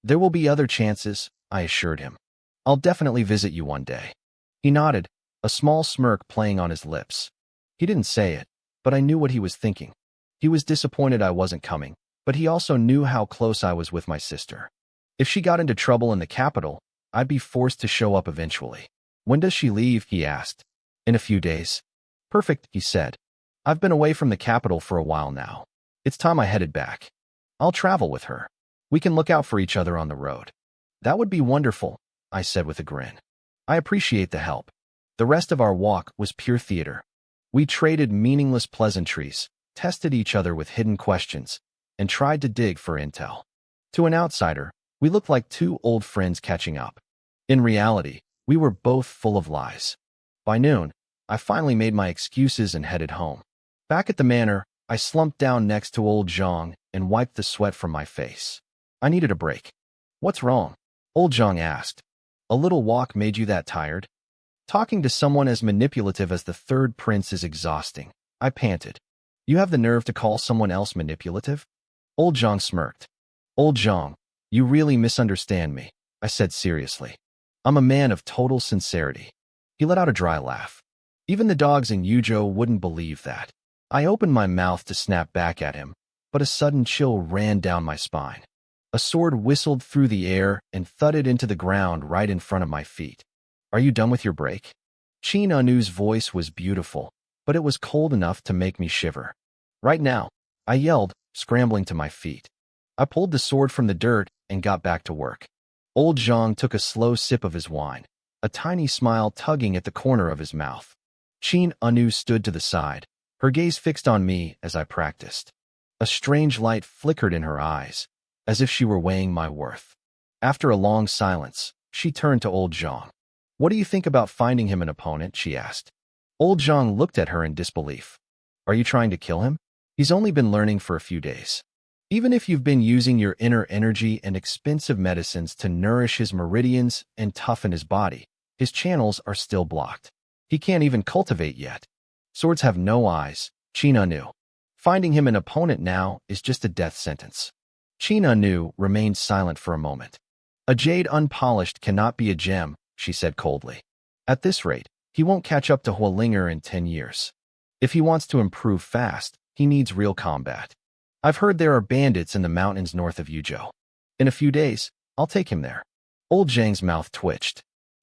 There will be other chances, I assured him. I'll definitely visit you one day. He nodded, a small smirk playing on his lips. He didn't say it, but I knew what he was thinking. He was disappointed I wasn't coming, but he also knew how close I was with my sister. If she got into trouble in the capital, I'd be forced to show up eventually. When does she leave? He asked. In a few days. Perfect, he said. I've been away from the capital for a while now. It's time I headed back. I'll travel with her. We can look out for each other on the road. That would be wonderful, I said with a grin. I appreciate the help. The rest of our walk was pure theater. We traded meaningless pleasantries, tested each other with hidden questions, and tried to dig for intel. To an outsider, we looked like 2 old friends catching up. In reality, we were both full of lies. By noon, I finally made my excuses and headed home. Back at the manor, I slumped down next to old Zhang and wiped the sweat from my face. I needed a break. What's wrong? Old Zhang asked. A little walk made you that tired? Talking to someone as manipulative as the 3rd prince is exhausting, I panted. You have the nerve to call someone else manipulative? Old Zhang smirked. Old Zhang, you really misunderstand me, I said seriously. I'm a man of total sincerity. He let out a dry laugh. Even the dogs in Yuzhou wouldn't believe that. I opened my mouth to snap back at him, but a sudden chill ran down my spine. A sword whistled through the air and thudded into the ground right in front of my feet. Are you done with your break? Qin Anu's voice was beautiful, but it was cold enough to make me shiver. Right now, I yelled, scrambling to my feet. I pulled the sword from the dirt and got back to work. Old Zhang took a slow sip of his wine, a tiny smile tugging at the corner of his mouth. Qin Anu stood to the side, her gaze fixed on me as I practiced. A strange light flickered in her eyes, as if she were weighing my worth. After a long silence, she turned to old Zhang. What do you think about finding him an opponent? She asked. Old Zhang looked at her in disbelief. Are you trying to kill him? He's only been learning for a few days. Even if you've been using your inner energy and expensive medicines to nourish his meridians and toughen his body, his channels are still blocked. He can't even cultivate yet. Swords have no eyes, Qin Anu. Finding him an opponent now is just a death sentence. Qin Anu remained silent for a moment. A jade unpolished cannot be a gem, she said coldly. At this rate, he won't catch up to Hualinger in 10 years. If he wants to improve fast, he needs real combat. I've heard there are bandits in the mountains north of Yuzhou. In a few days, I'll take him there. Old Zhang's mouth twitched.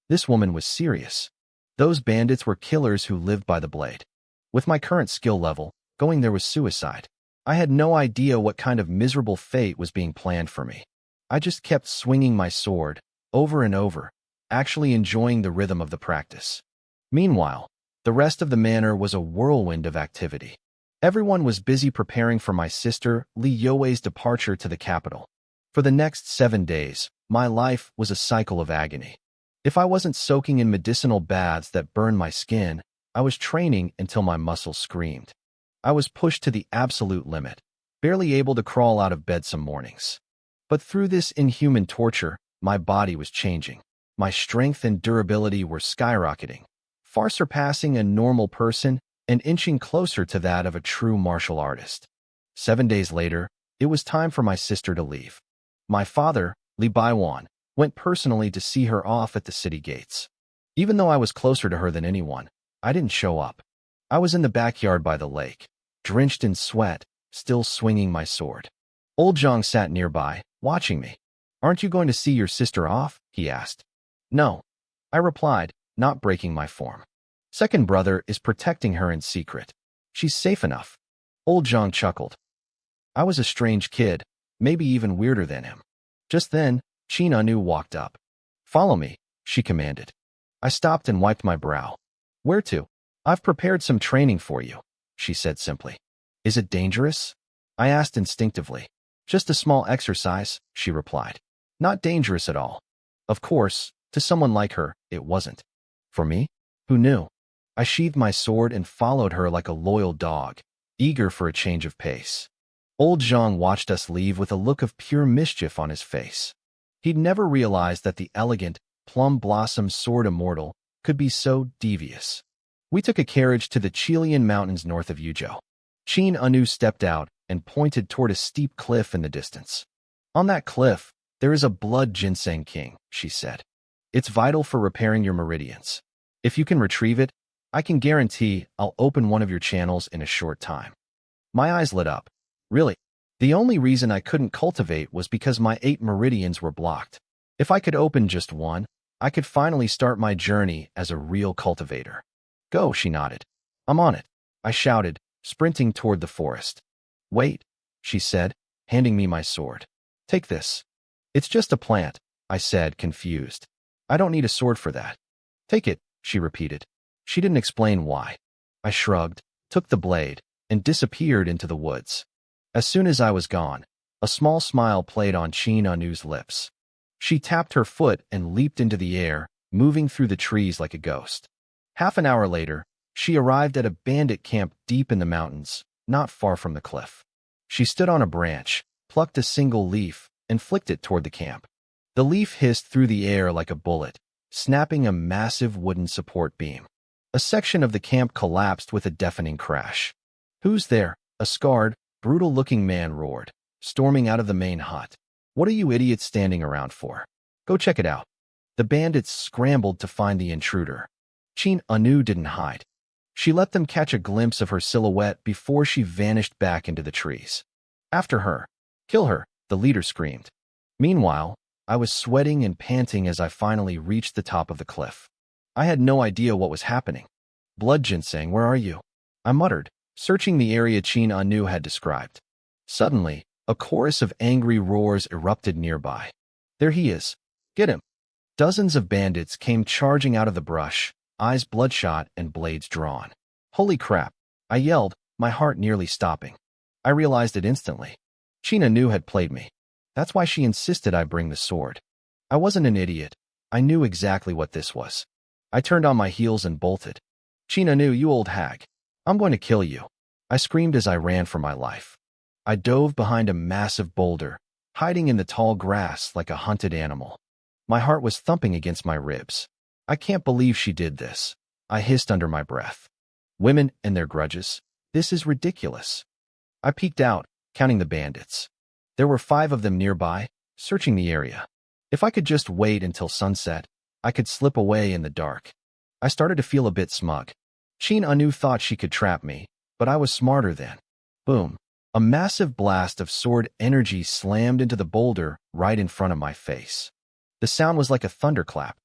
This woman was serious. Those bandits were killers who lived by the blade. With my current skill level, going there was suicide. I had no idea what kind of miserable fate was being planned for me. I just kept swinging my sword, over and over, actually enjoying the rhythm of the practice. Meanwhile, the rest of the manor was a whirlwind of activity. Everyone was busy preparing for my sister Li Youwei's departure to the capital. For the next 7 days, my life was a cycle of agony. If I wasn't soaking in medicinal baths that burned my skin, I was training until my muscles screamed. I was pushed to the absolute limit, barely able to crawl out of bed some mornings. But through this inhuman torture, my body was changing. My strength and durability were skyrocketing, far surpassing a normal person and inching closer to that of a true martial artist. 7 days later, it was time for my sister to leave. My father, Li Baiwan, went personally to see her off at the city gates. Even though I was closer to her than anyone, I didn't show up. I was in the backyard by the lake, drenched in sweat, still swinging my sword. Old Zhang sat nearby, watching me. Aren't you going to see your sister off? He asked. No, I replied, not breaking my form. Second brother is protecting her in secret. She's safe enough. Old Zhang chuckled. I was a strange kid, maybe even weirder than him. Just then, Qin Anu walked up. Follow me, she commanded. I stopped and wiped my brow. Where to? I've prepared some training for you, she said simply. Is it dangerous? I asked instinctively. Just a small exercise, she replied. Not dangerous at all. Of course, to someone like her, it wasn't. For me? Who knew? I sheathed my sword and followed her like a loyal dog, eager for a change of pace. Old Zhang watched us leave with a look of pure mischief on his face. He'd never realized that the elegant, plum-blossom sword immortal could be so devious. We took a carriage to the Chilean mountains north of Yuzhou. Qin Anu stepped out and pointed toward a steep cliff in the distance. On that cliff, there is a blood ginseng king, she said. It's vital for repairing your meridians. If you can retrieve it, I can guarantee I'll open one of your channels in a short time. My eyes lit up. Really? The only reason I couldn't cultivate was because my 8 meridians were blocked. If I could open just one, I could finally start my journey as a real cultivator. Go, she nodded. I'm on it, I shouted, sprinting toward the forest. Wait, she said, handing me my sword. Take this. It's just a plant, I said, confused. I don't need a sword for that. Take it, she repeated. She didn't explain why. I shrugged, took the blade, and disappeared into the woods. As soon as I was gone, a small smile played on Qin Anu's lips. She tapped her foot and leaped into the air, moving through the trees like a ghost. Half an hour later, she arrived at a bandit camp deep in the mountains, not far from the cliff. She stood on a branch, plucked a single leaf, and flicked it toward the camp. The leaf hissed through the air like a bullet, snapping a massive wooden support beam. A section of the camp collapsed with a deafening crash. Who's there? A scarred, brutal-looking man roared, storming out of the main hut. What are you idiots standing around for? Go check it out. The bandits scrambled to find the intruder. Qin Anu didn't hide. She let them catch a glimpse of her silhouette before she vanished back into the trees. After her. Kill her, the leader screamed. Meanwhile, I was sweating and panting as I finally reached the top of the cliff. I had no idea what was happening. Blood ginseng, where are you? I muttered, searching the area Qin Anu had described. Suddenly, a chorus of angry roars erupted nearby. There he is. Get him. Dozens of bandits came charging out of the brush, eyes bloodshot and blades drawn. Holy crap, I yelled, my heart nearly stopping. I realized it instantly. Qin Anu had played me. That's why she insisted I bring the sword. I wasn't an idiot. I knew exactly what this was. I turned on my heels and bolted. Qin Anu, you old hag. I'm going to kill you. I screamed as I ran for my life. I dove behind a massive boulder, hiding in the tall grass like a hunted animal. My heart was thumping against my ribs. I can't believe she did this, I hissed under my breath. Women and their grudges. This is ridiculous. I peeked out, counting the bandits. There were 5 of them nearby, searching the area. If I could just wait until sunset, I could slip away in the dark. I started to feel a bit smug. Qin Anu thought she could trap me, but I was smarter then. Boom. A massive blast of sword energy slammed into the boulder right in front of my face. The sound was like a thunderclap.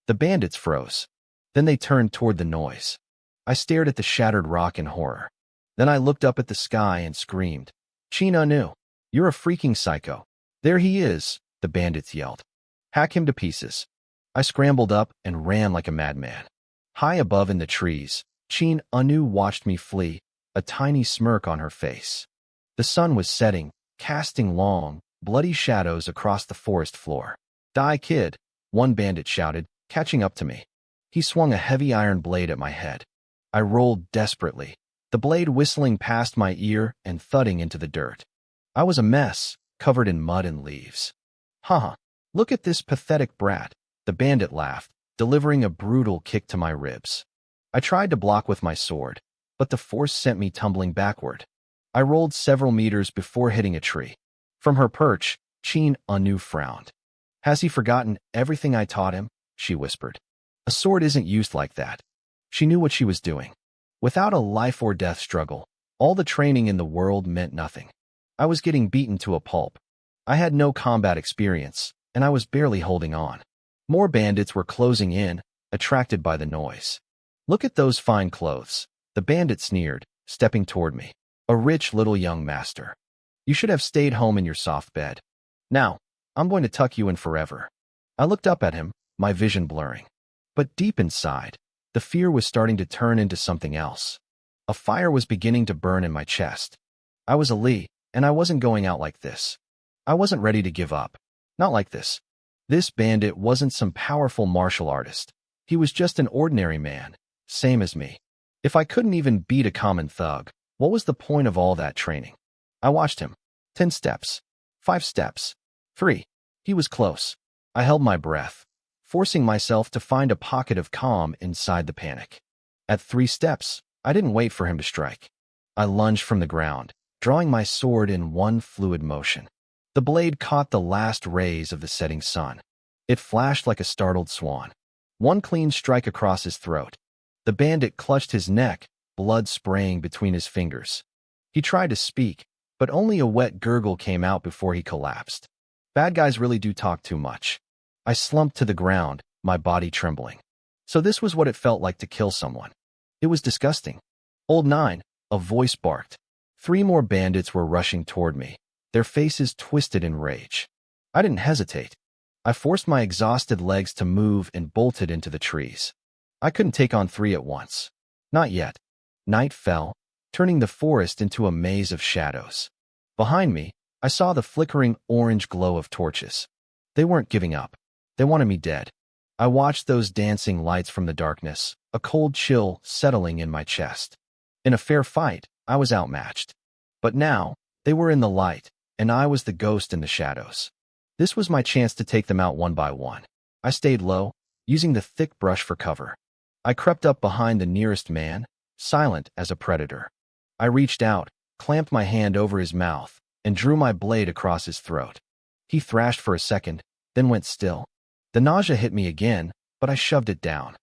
The bandits froze. Then they turned toward the noise. I stared at the shattered rock in horror. Then I looked up at the sky and screamed, Qin Anu, you're a freaking psycho. There he is, the bandits yelled. Hack him to pieces. I scrambled up and ran like a madman. High above in the trees, Qin Anu watched me flee, a tiny smirk on her face. The sun was setting, casting long, bloody shadows across the forest floor. Die, kid, one bandit shouted, catching up to me. He swung a heavy iron blade at my head. I rolled desperately, the blade whistling past my ear and thudding into the dirt. I was a mess, covered in mud and leaves. Haha, look at this pathetic brat, the bandit laughed, delivering a brutal kick to my ribs. I tried to block with my sword, but the force sent me tumbling backward. I rolled several meters before hitting a tree. From her perch, Qin Anu frowned. Has he forgotten everything I taught him? She whispered. A sword isn't used like that. She knew what she was doing. Without a life-or-death struggle, all the training in the world meant nothing. I was getting beaten to a pulp. I had no combat experience, and I was barely holding on. More bandits were closing in, attracted by the noise. Look at those fine clothes. The bandit sneered, stepping toward me. A rich little young master. You should have stayed home in your soft bed. Now, I'm going to tuck you in forever. I looked up at him, my vision blurring. But deep inside, the fear was starting to turn into something else. A fire was beginning to burn in my chest. I was a Lee, and I wasn't going out like this. I wasn't ready to give up. Not like this. This bandit wasn't some powerful martial artist. He was just an ordinary man, same as me. If I couldn't even beat a common thug, what was the point of all that training? I watched him. 10 steps. 5 steps. 3. He was close. I held my breath, forcing myself to find a pocket of calm inside the panic. At 3 steps, I didn't wait for him to strike. I lunged from the ground, drawing my sword in one fluid motion. The blade caught the last rays of the setting sun. It flashed like a startled swan. One clean strike across his throat. The bandit clutched his neck, blood spraying between his fingers. He tried to speak, but only a wet gurgle came out before he collapsed. Bad guys really do talk too much. I slumped to the ground, my body trembling. So this was what it felt like to kill someone. It was disgusting. Old 9, a voice barked. 3 more bandits were rushing toward me, their faces twisted in rage. I didn't hesitate. I forced my exhausted legs to move and bolted into the trees. I couldn't take on 3 at once. Not yet. Night fell, turning the forest into a maze of shadows. Behind me, I saw the flickering orange glow of torches. They weren't giving up. They wanted me dead. I watched those dancing lights from the darkness, a cold chill settling in my chest. In a fair fight, I was outmatched. But now, they were in the light, and I was the ghost in the shadows. This was my chance to take them out one by one. I stayed low, using the thick brush for cover. I crept up behind the nearest man, silent as a predator. I reached out, clamped my hand over his mouth, and drew my blade across his throat. He thrashed for a second, then went still. The nausea hit me again, but I shoved it down.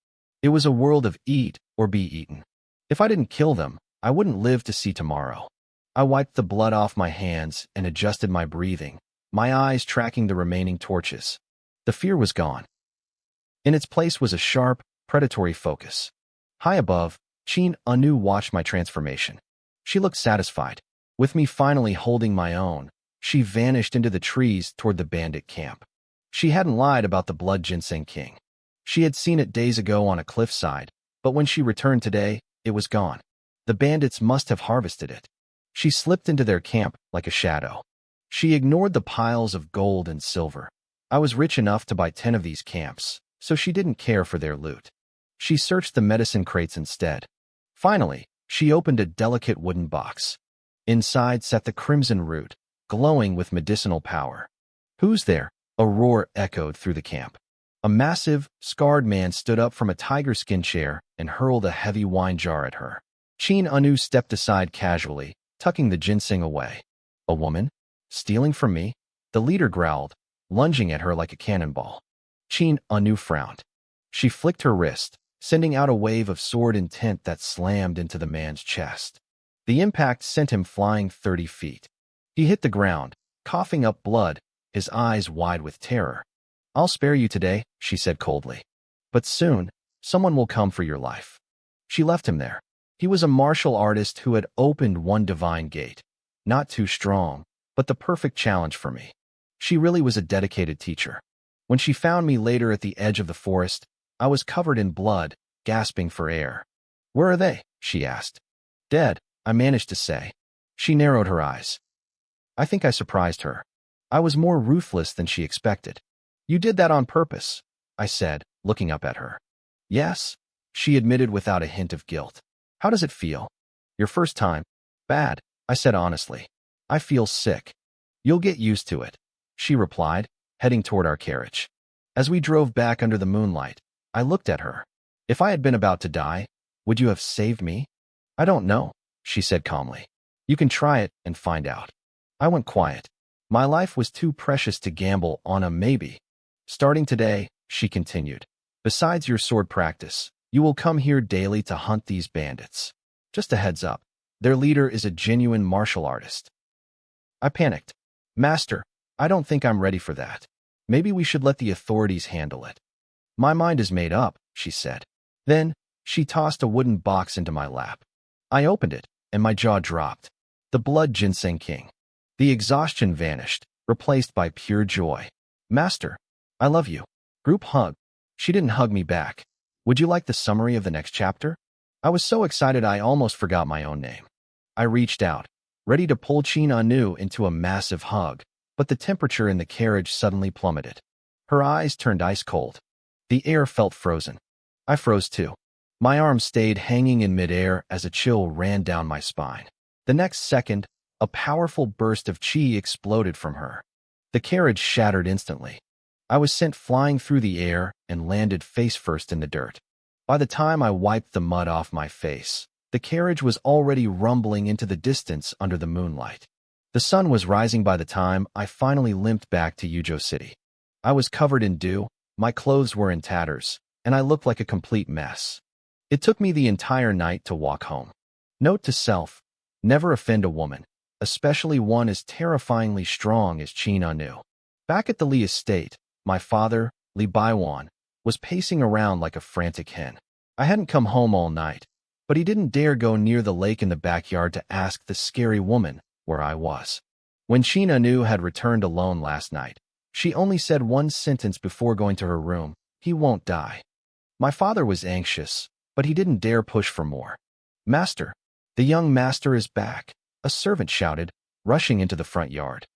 It was a world of eat or be eaten. If I didn't kill them, I wouldn't live to see tomorrow. I wiped the blood off my hands and adjusted my breathing, my eyes tracking the remaining torches. The fear was gone. In its place was a sharp, predatory focus. High above, Chin Anu watched my transformation. She looked satisfied. With me finally holding my own, she vanished into the trees toward the bandit camp. She hadn't lied about the blood ginseng king. She had seen it days ago on a cliffside, but when she returned today, it was gone. The bandits must have harvested it. She slipped into their camp like a shadow. She ignored the piles of gold and silver. I was rich enough to buy 10 of these camps, so she didn't care for their loot. She searched the medicine crates instead. Finally, she opened a delicate wooden box. Inside sat the crimson root, glowing with medicinal power. "Who's there?" a roar echoed through the camp. A massive, scarred man stood up from a tiger-skin chair and hurled a heavy wine jar at her. Chin Anu stepped aside casually, tucking the ginseng away. "A woman? Stealing from me?" The leader growled, lunging at her like a cannonball. Chin Anu frowned. She flicked her wrist, sending out a wave of sword intent that slammed into the man's chest. The impact sent him flying 30 feet. He hit the ground, coughing up blood, his eyes wide with terror. "I'll spare you today," she said coldly. "But soon, someone will come for your life." She left him there. He was a martial artist who had opened one divine gate. Not too strong, but the perfect challenge for me. She really was a dedicated teacher. When she found me later at the edge of the forest, I was covered in blood, gasping for air. "Where are they?" she asked. "Dead," I managed to say. She narrowed her eyes. I think I surprised her. I was more ruthless than she expected. "You did that on purpose," I said, looking up at her. "Yes," she admitted without a hint of guilt. "How does it feel?" "Your first time?" "Bad," I said honestly. "I feel sick." "You'll get used to it," she replied, heading toward our carriage. As we drove back under the moonlight, I looked at her. "If I had been about to die, would you have saved me?" "I don't know," she said calmly. "You can try it and find out." I went quiet. My life was too precious to gamble on a maybe. "Starting today," she continued, "besides your sword practice, you will come here daily to hunt these bandits. Just a heads up, their leader is a genuine martial artist." I panicked. "Master, I don't think I'm ready for that. Maybe we should let the authorities handle it." "My mind is made up," she said. Then, She tossed a wooden box into my lap. I opened it, and my jaw dropped. The blood ginseng king. The exhaustion vanished, replaced by pure joy. Master, I love you. Group hug. She didn't hug me back. Would you like the summary of the next chapter? I was so excited I almost forgot my own name. I reached out, ready to pull Chin Anu into a massive hug, but the temperature in the carriage suddenly plummeted. Her eyes turned ice cold. The air felt frozen. I froze too. My arms stayed hanging in midair as a chill ran down my spine. The next second, a powerful burst of chi exploded from her. The carriage shattered instantly. I was sent flying through the air and landed face first in the dirt. By the time I wiped the mud off my face, the carriage was already rumbling into the distance under the moonlight. The sun was rising by the time I finally limped back to Yujo City. I was covered in dew, my clothes were in tatters, and I looked like a complete mess. It took me the entire night to walk home. Note to self, never offend a woman, especially one as terrifyingly strong as Chin Anu. Back at the Li estate, my father, Li Baiwan, was pacing around like a frantic hen. I hadn't come home all night, but he didn't dare go near the lake in the backyard to ask the scary woman where I was. When Chin Anu had returned alone last night, she only said one sentence before going to her room: "He won't die." My father was anxious, but he didn't dare push for more. "Master, the young master is back," a servant shouted, rushing into the front yard.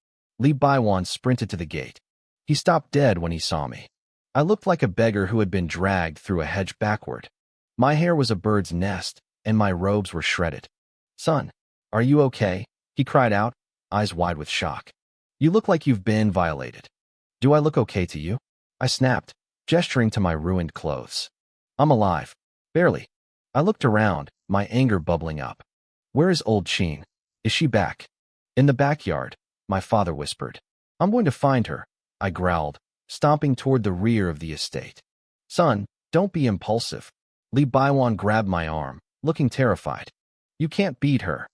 Li Baiwan sprinted to the gate. He stopped dead when he saw me. I looked like a beggar who had been dragged through a hedge backward. My hair was a bird's nest, and my robes were shredded. "Son, are you okay?" he cried out, eyes wide with shock. "You look like you've been violated." "Do I look okay to you?" I snapped, gesturing to my ruined clothes. "I'm alive. Barely." I looked around, my anger bubbling up. "Where is old Chin? Is she back?" "In the backyard," my father whispered. "I'm going to find her," I growled, stomping toward the rear of the estate. "Son, don't be impulsive." Li Baiwan grabbed my arm, looking terrified. "You can't beat her."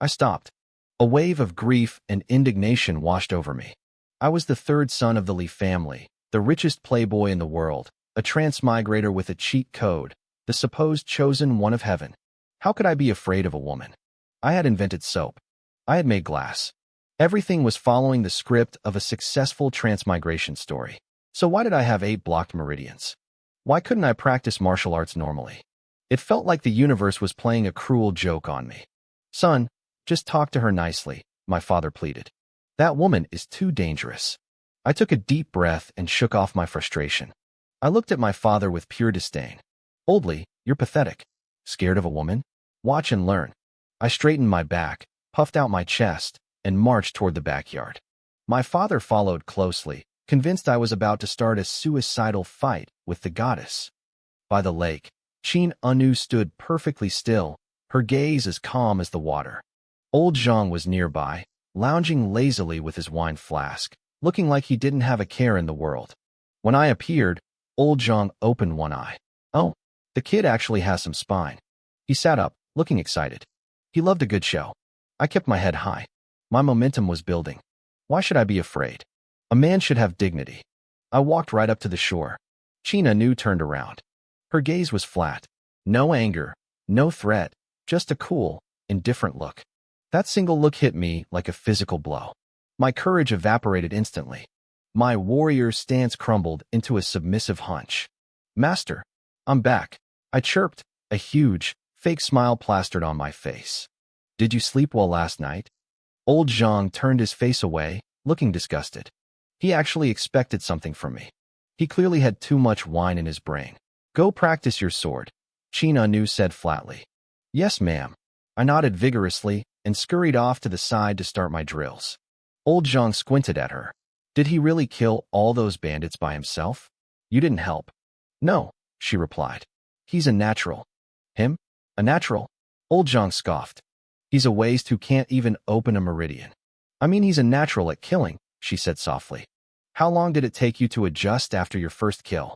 I stopped. A wave of grief and indignation washed over me. I was the third son of the Li family, the richest playboy in the world, a transmigrator with a cheat code, the supposed chosen one of heaven. How could I be afraid of a woman? I had invented soap. I had made glass. Everything was following the script of a successful transmigration story. So why did I have 8 blocked meridians? Why couldn't I practice martial arts normally? It felt like the universe was playing a cruel joke on me. "Son, just talk to her nicely," my father pleaded. "That woman is too dangerous." I took a deep breath and shook off my frustration. I looked at my father with pure disdain. "Oldly, you're pathetic. Scared of a woman? Watch and learn." I straightened my back, puffed out my chest, and marched toward the backyard. My father followed closely, convinced I was about to start a suicidal fight with the goddess. By the lake, Chin Anu stood perfectly still, her gaze as calm as the water. Old Zhang was nearby, lounging lazily with his wine flask, looking like he didn't have a care in the world. When I appeared, Old Zhang opened one eye. "Oh, the kid actually has some spine." He sat up, looking excited. He loved a good show. I kept my head high. My momentum was building. Why should I be afraid? A man should have dignity. I walked right up to the shore. Chin Anu turned around. Her gaze was flat. No anger, no threat, just a cool, indifferent look. That single look hit me like a physical blow. My courage evaporated instantly. My warrior stance crumbled into a submissive hunch. "Master, I'm back," I chirped, a huge, fake smile plastered on my face. "Did you sleep well last night?" Old Zhang turned his face away, looking disgusted. He actually expected something from me. He clearly had too much wine in his brain. "Go practice your sword," Chin Anu said flatly. "Yes, ma'am." I nodded vigorously and scurried off to the side to start my drills. Old Zhang squinted at her. "Did he really kill all those bandits by himself? You didn't help." "No," she replied. "He's a natural." "Him? A natural?" Old Zhang scoffed. "He's a waste who can't even open a meridian." "I mean, he's a natural at killing," she said softly. "How long did it take you to adjust after your first kill?"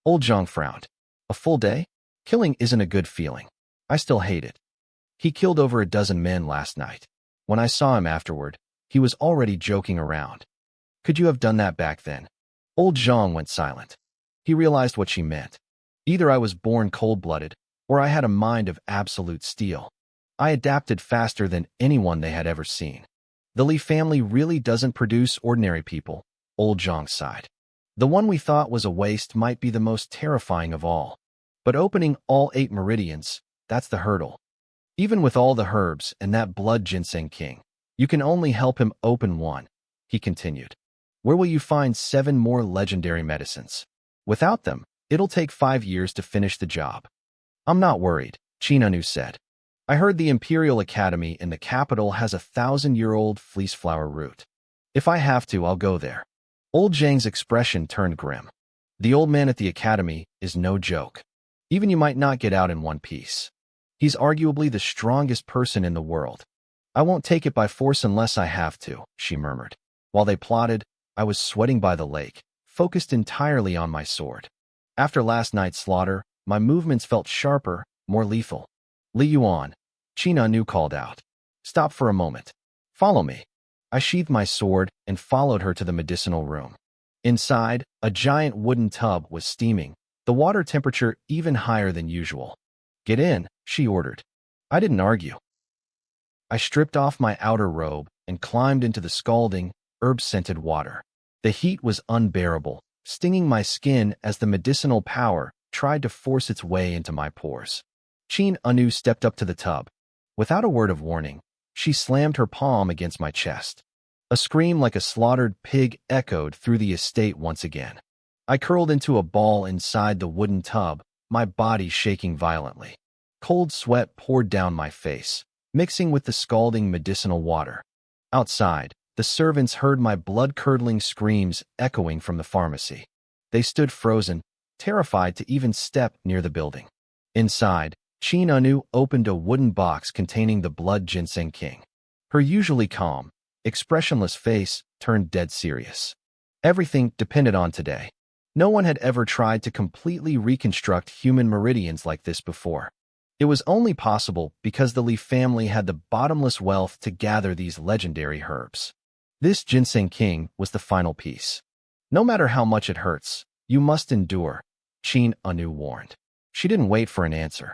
Old Zhang frowned. "A full day? Killing isn't a good feeling. I still hate it. He killed over a dozen men last night. When I saw him afterward, he was already joking around." "Could you have done that back then?" Old Zhang went silent. He realized what she meant. Either I was born cold-blooded, where I had a mind of absolute steel. I adapted faster than anyone they had ever seen. The Li family really doesn't produce ordinary people, old Zhang sighed. The one we thought was a waste might be the most terrifying of all. But opening all 8 meridians, that's the hurdle. Even with all the herbs and that blood ginseng king, you can only help him open one, he continued. Where will you find 7 more legendary medicines? Without them, it'll take 5 years to finish the job. I'm not worried, Chinanu said. I heard the Imperial Academy in the capital has a 1,000-year-old fleeceflower root. If I have to, I'll go there. Old Zhang's expression turned grim. The old man at the academy is no joke. Even you might not get out in one piece. He's arguably the strongest person in the world. I won't take it by force unless I have to, she murmured. While they plotted, I was sweating by the lake, focused entirely on my sword. After last night's slaughter, my movements felt sharper, more lethal. Li Yuan, Chinanu called out. Stop for a moment. Follow me. I sheathed my sword and followed her to the medicinal room. Inside, a giant wooden tub was steaming, the water temperature even higher than usual. Get in, she ordered. I didn't argue. I stripped off my outer robe and climbed into the scalding, herb-scented water. The heat was unbearable, stinging my skin as the medicinal power tried to force its way into my pores. Chin Anu stepped up to the tub. Without a word of warning, she slammed her palm against my chest. A scream like a slaughtered pig echoed through the estate once again. I curled into a ball inside the wooden tub, my body shaking violently. Cold sweat poured down my face, mixing with the scalding medicinal water. Outside, the servants heard my blood-curdling screams echoing from the pharmacy. They stood frozen, terrified to even step near the building. Inside, Chin Anu opened a wooden box containing the blood ginseng king. Her usually calm, expressionless face turned dead serious. Everything depended on today. No one had ever tried to completely reconstruct human meridians like this before. It was only possible because the Li family had the bottomless wealth to gather these legendary herbs. This ginseng king was the final piece. No matter how much it hurts, you must endure, Chin Anu warned. She didn't wait for an answer.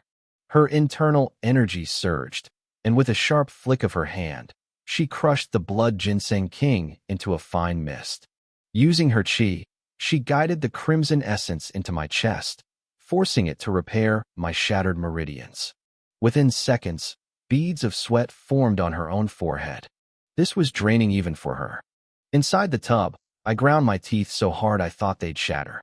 Her internal energy surged, and with a sharp flick of her hand, she crushed the blood ginseng king into a fine mist. Using her chi, she guided the crimson essence into my chest, forcing it to repair my shattered meridians. Within seconds, beads of sweat formed on her own forehead. This was draining even for her. Inside the tub, I ground my teeth so hard I thought they'd shatter.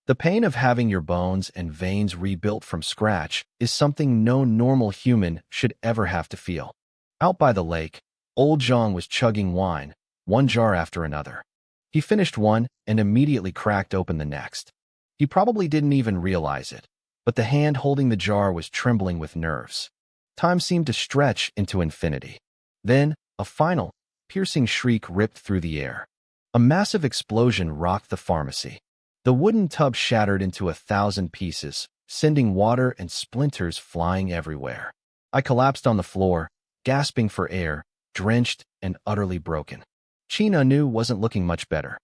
The pain of having your bones and veins rebuilt from scratch is something no normal human should ever have to feel. Out by the lake, old Zhang was chugging wine, one jar after another. He finished one and immediately cracked open the next. He probably didn't even realize it, but the hand holding the jar was trembling with nerves. Time seemed to stretch into infinity. Then, a final, piercing shriek ripped through the air. A massive explosion rocked the pharmacy. The wooden tub shattered into 1,000 pieces, sending water and splinters flying everywhere. I collapsed on the floor, gasping for air, drenched and utterly broken. Chin Anu wasn't looking much better.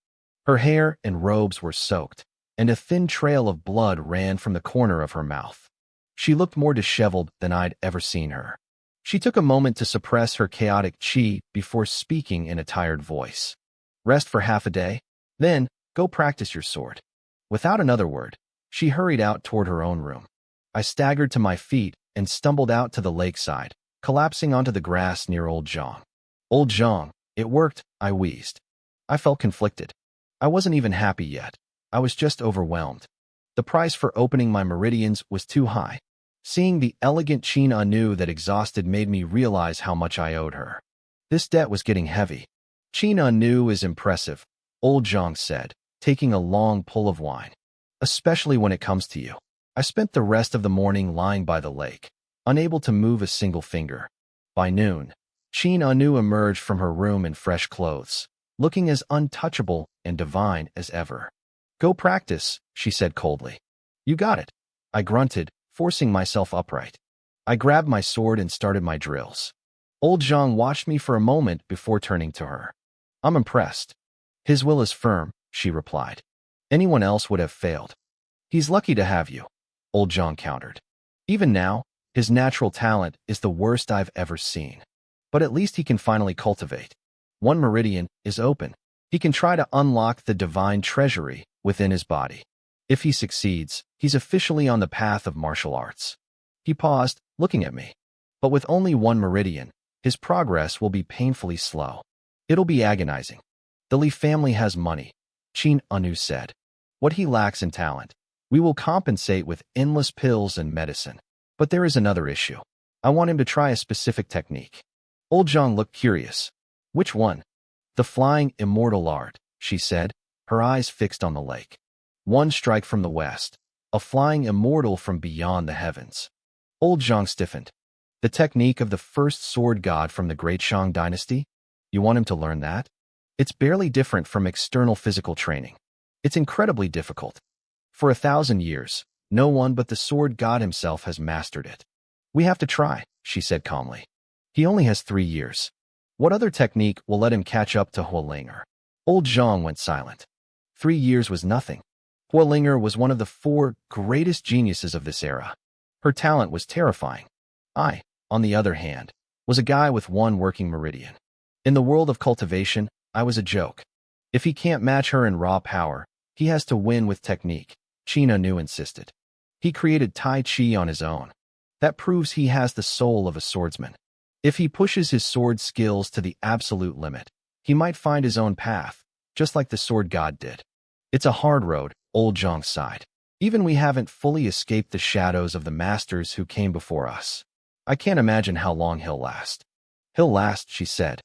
Her hair and robes were soaked, and a thin trail of blood ran from the corner of her mouth. She looked more disheveled than I'd ever seen her. She took a moment to suppress her chaotic chi before speaking in a tired voice. Rest for half a day, then go practice your sword. Without another word, she hurried out toward her own room. I staggered to my feet and stumbled out to the lakeside, collapsing onto the grass near old Zhang. Old Zhang, it worked, I wheezed. I felt conflicted. I wasn't even happy yet. I was just overwhelmed. The price for opening my meridians was too high. Seeing the elegant Chin Anu that exhausted made me realize how much I owed her. This debt was getting heavy. Chin Anu is impressive, old Zhang said, taking a long pull of wine. Especially when it comes to you. I spent the rest of the morning lying by the lake, unable to move a single finger. By noon, Chin Anu emerged from her room in fresh clothes, looking as untouchable and divine as ever. Go practice, she said coldly. You got it. I grunted, forcing myself upright. I grabbed my sword and started my drills. Old Zhang watched me for a moment before turning to her. I'm impressed. His will is firm, she replied. Anyone else would have failed. He's lucky to have you, old Zhang countered. Even now, his natural talent is the worst I've ever seen. But at least he can finally cultivate. One meridian is open. He can try to unlock the divine treasury within his body. If he succeeds, he's officially on the path of martial arts. He paused, looking at me. But with only one meridian, his progress will be painfully slow. It'll be agonizing. The Li family has money, Qin Anu said. What he lacks in talent, we will compensate with endless pills and medicine. But there is another issue. I want him to try a specific technique. Old Zhang looked curious. Which one? The flying immortal art, she said, her eyes fixed on the lake. One strike from the west, a flying immortal from beyond the heavens. Old Zhang stiffened. The technique of the first sword god from the Great Shang dynasty? You want him to learn that? It's barely different from external physical training. It's incredibly difficult. For 1,000 years, no one but the sword god himself has mastered it. We have to try, she said calmly. He only has 3 years. What other technique will let him catch up to Huolinger? Old Zhang went silent. 3 years was nothing. Huolinger was one of the 4 greatest geniuses of this era. Her talent was terrifying. I, on the other hand, was a guy with 1 working meridian. In the world of cultivation, I was a joke. If he can't match her in raw power, he has to win with technique, Qin Anu insisted. He created Tai Chi on his own. That proves he has the soul of a swordsman. If he pushes his sword skills to the absolute limit, he might find his own path, just like the sword god did. It's a hard road, Old Zhang sighed. Even we haven't fully escaped the shadows of the masters who came before us. I can't imagine how long he'll last. He'll last, she said.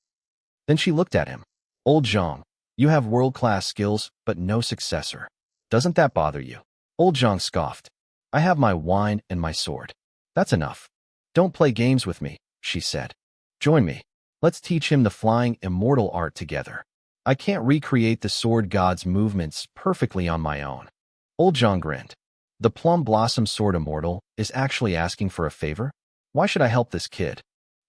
Then she looked at him. Old Zhang, you have world-class skills, but no successor. Doesn't that bother you? Old Zhang scoffed. I have my wine and my sword. That's enough. Don't play games with me, she said. Join me. Let's teach him the flying immortal art together. I can't recreate the sword god's movements perfectly on my own. Old Zhang grinned. The plum blossom sword immortal is actually asking for a favor? Why should I help this kid?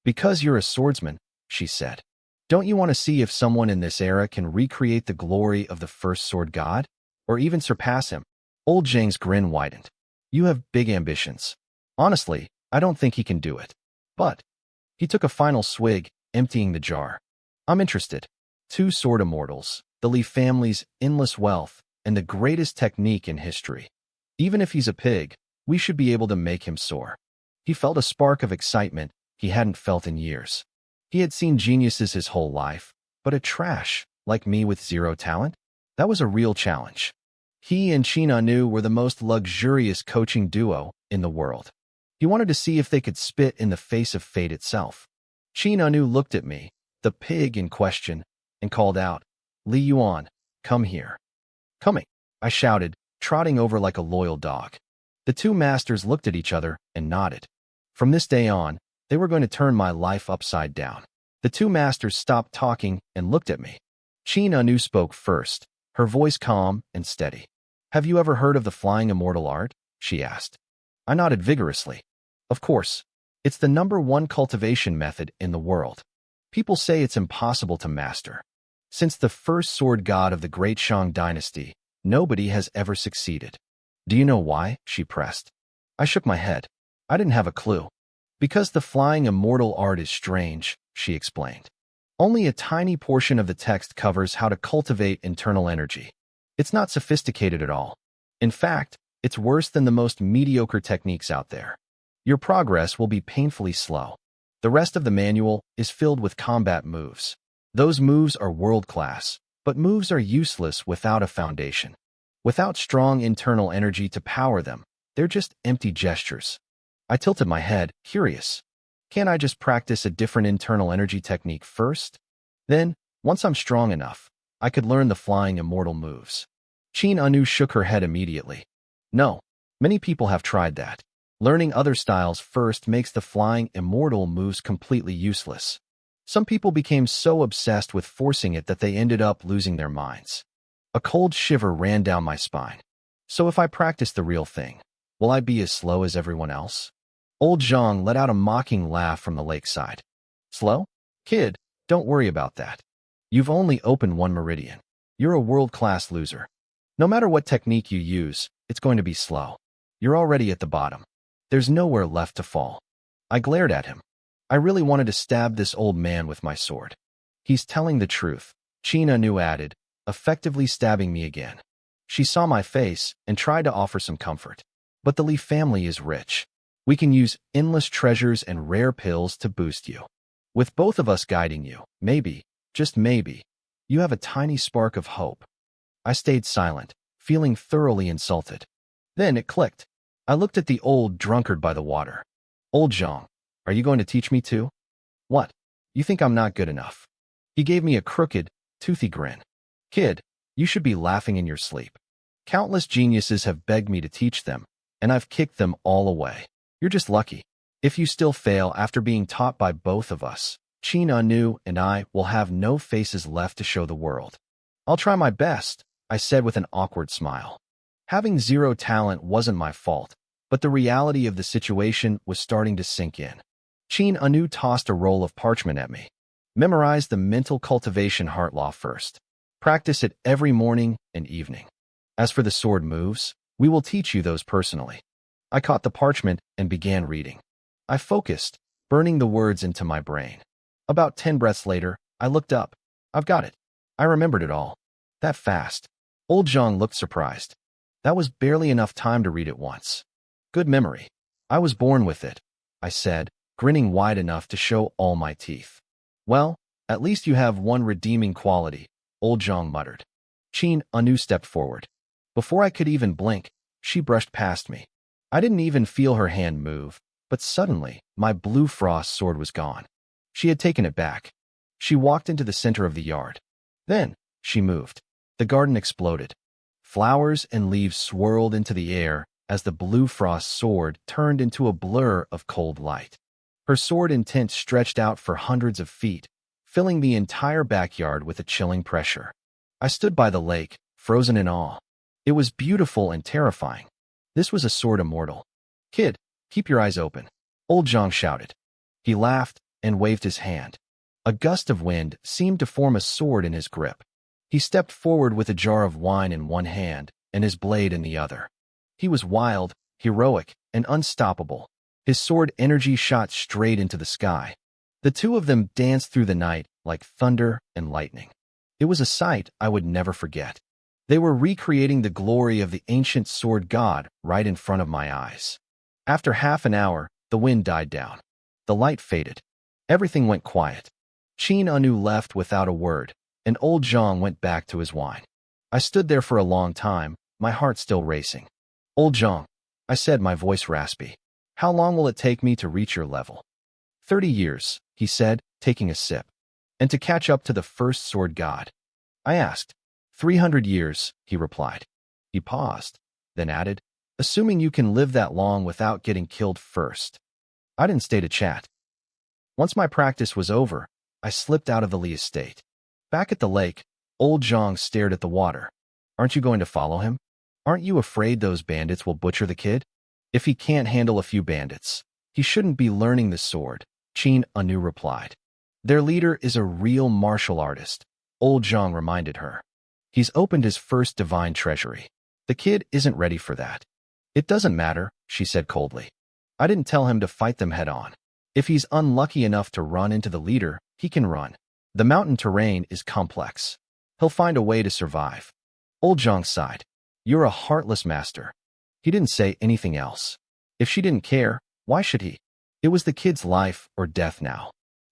Because you're a swordsman, she said. Don't you want to see if someone in this era can recreate the glory of the first sword god? Or even surpass him? Old Zhang's grin widened. You have big ambitions. Honestly, I don't think he can do it. But he took a final swig, emptying the jar. I'm interested. 2 sword immortals, the Li family's endless wealth, and the greatest technique in history. Even if he's a pig, we should be able to make him soar. He felt a spark of excitement he hadn't felt in years. He had seen geniuses his whole life, but a trash, like me with 0 talent? That was a real challenge. He and Qin Anu were the most luxurious coaching duo in the world. He wanted to see if they could spit in the face of fate itself. Qin Anu looked at me, the pig in question, and called out, Li Yuan, come here. Coming, I shouted, trotting over like a loyal dog. The 2 masters looked at each other and nodded. From this day on, they were going to turn my life upside down. The 2 masters stopped talking and looked at me. Qin Anu spoke first, her voice calm and steady. Have you ever heard of the flying immortal art? She asked. I nodded vigorously. Of course. It's the #1 cultivation method in the world. People say it's impossible to master. Since the first sword god of the Great Shang dynasty, nobody has ever succeeded. Do you know why? She pressed. I shook my head. I didn't have a clue. Because the flying immortal art is strange, she explained. Only a tiny portion of the text covers how to cultivate internal energy. It's not sophisticated at all. In fact, it's worse than the most mediocre techniques out there. Your progress will be painfully slow. The rest of the manual is filled with combat moves. Those moves are world-class, but moves are useless without a foundation. Without strong internal energy to power them, they're just empty gestures. I tilted my head, curious. Can't I just practice a different internal energy technique first? Then, once I'm strong enough, I could learn the flying immortal moves. Qin Anu shook her head immediately. No, many people have tried that. Learning other styles first makes the flying immortal moves completely useless. Some people became so obsessed with forcing it that they ended up losing their minds. A cold shiver ran down my spine. So if I practice the real thing, will I be as slow as everyone else? Old Zhang let out a mocking laugh from the lakeside. Slow? Kid, don't worry about that. You've only opened 1 meridian. You're a world-class loser. No matter what technique you use, it's going to be slow. You're already at the bottom. There's nowhere left to fall. I glared at him. I really wanted to stab this old man with my sword. He's telling the truth, Qin Anu added, effectively stabbing me again. She saw my face and tried to offer some comfort. But the Li family is rich. We can use endless treasures and rare pills to boost you. With both of us guiding you, maybe, just maybe, you have a tiny spark of hope. I stayed silent, feeling thoroughly insulted. Then it clicked. I looked at the old drunkard by the water. Old Zhang, are you going to teach me too? What? You think I'm not good enough? He gave me a crooked, toothy grin. Kid, you should be laughing in your sleep. Countless geniuses have begged me to teach them, and I've kicked them all away. You're just lucky. If you still fail after being taught by both of us, Qin Anu and I will have no faces left to show the world. I'll try my best, I said with an awkward smile. Having zero talent wasn't my fault, but the reality of the situation was starting to sink in. Qin Anu tossed a roll of parchment at me. Memorize the mental cultivation heart law first. Practice it every morning and evening. As for the sword moves, we will teach you those personally. I caught the parchment and began reading. I focused, burning the words into my brain. About 10 breaths later, I looked up. I've got it. I remembered it all. That fast. Old Zhang looked surprised. That was barely enough time to read it once. Good memory. I was born with it, I said, grinning wide enough to show all my teeth. Well, at least you have one redeeming quality, Old Zhang muttered. Qin Anu stepped forward. Before I could even blink, she brushed past me. I didn't even feel her hand move, but suddenly, my blue frost sword was gone. She had taken it back. She walked into the center of the yard. Then, she moved. The garden exploded. Flowers and leaves swirled into the air as the blue frost sword turned into a blur of cold light. Her sword intent stretched out for hundreds of feet, filling the entire backyard with a chilling pressure. I stood by the lake, frozen in awe. It was beautiful and terrifying. This was a sword immortal. Kid, keep your eyes open, Old Zhang shouted. He laughed and waved his hand. A gust of wind seemed to form a sword in his grip. He stepped forward with a jar of wine in one hand and his blade in the other. He was wild, heroic, and unstoppable. His sword energy shot straight into the sky. The two of them danced through the night like thunder and lightning. It was a sight I would never forget. They were recreating the glory of the ancient sword god right in front of my eyes. After half an hour, the wind died down. The light faded. Everything went quiet. Qin Anu left without a word, and Old Zhang went back to his wine. I stood there for a long time, my heart still racing. Old Zhang, I said, my voice raspy. How long will it take me to reach your level? 30 years, he said, taking a sip. And to catch up to the first sword god? I asked. 300 years, he replied. He paused, then added, assuming you can live that long without getting killed first. I didn't stay to chat. Once my practice was over, I slipped out of the Li estate. Back at the lake, Old Zhang stared at the water. Aren't you going to follow him? Aren't you afraid those bandits will butcher the kid? If he can't handle a few bandits, he shouldn't be learning the sword, Qin Anu replied. Their leader is a real martial artist, Old Zhang reminded her. He's opened his first divine treasury. The kid isn't ready for that. It doesn't matter, she said coldly. I didn't tell him to fight them head on. If he's unlucky enough to run into the leader, he can run. The mountain terrain is complex. He'll find a way to survive. Old Zhang sighed. You're a heartless master. He didn't say anything else. If she didn't care, why should he? It was the kid's life or death now.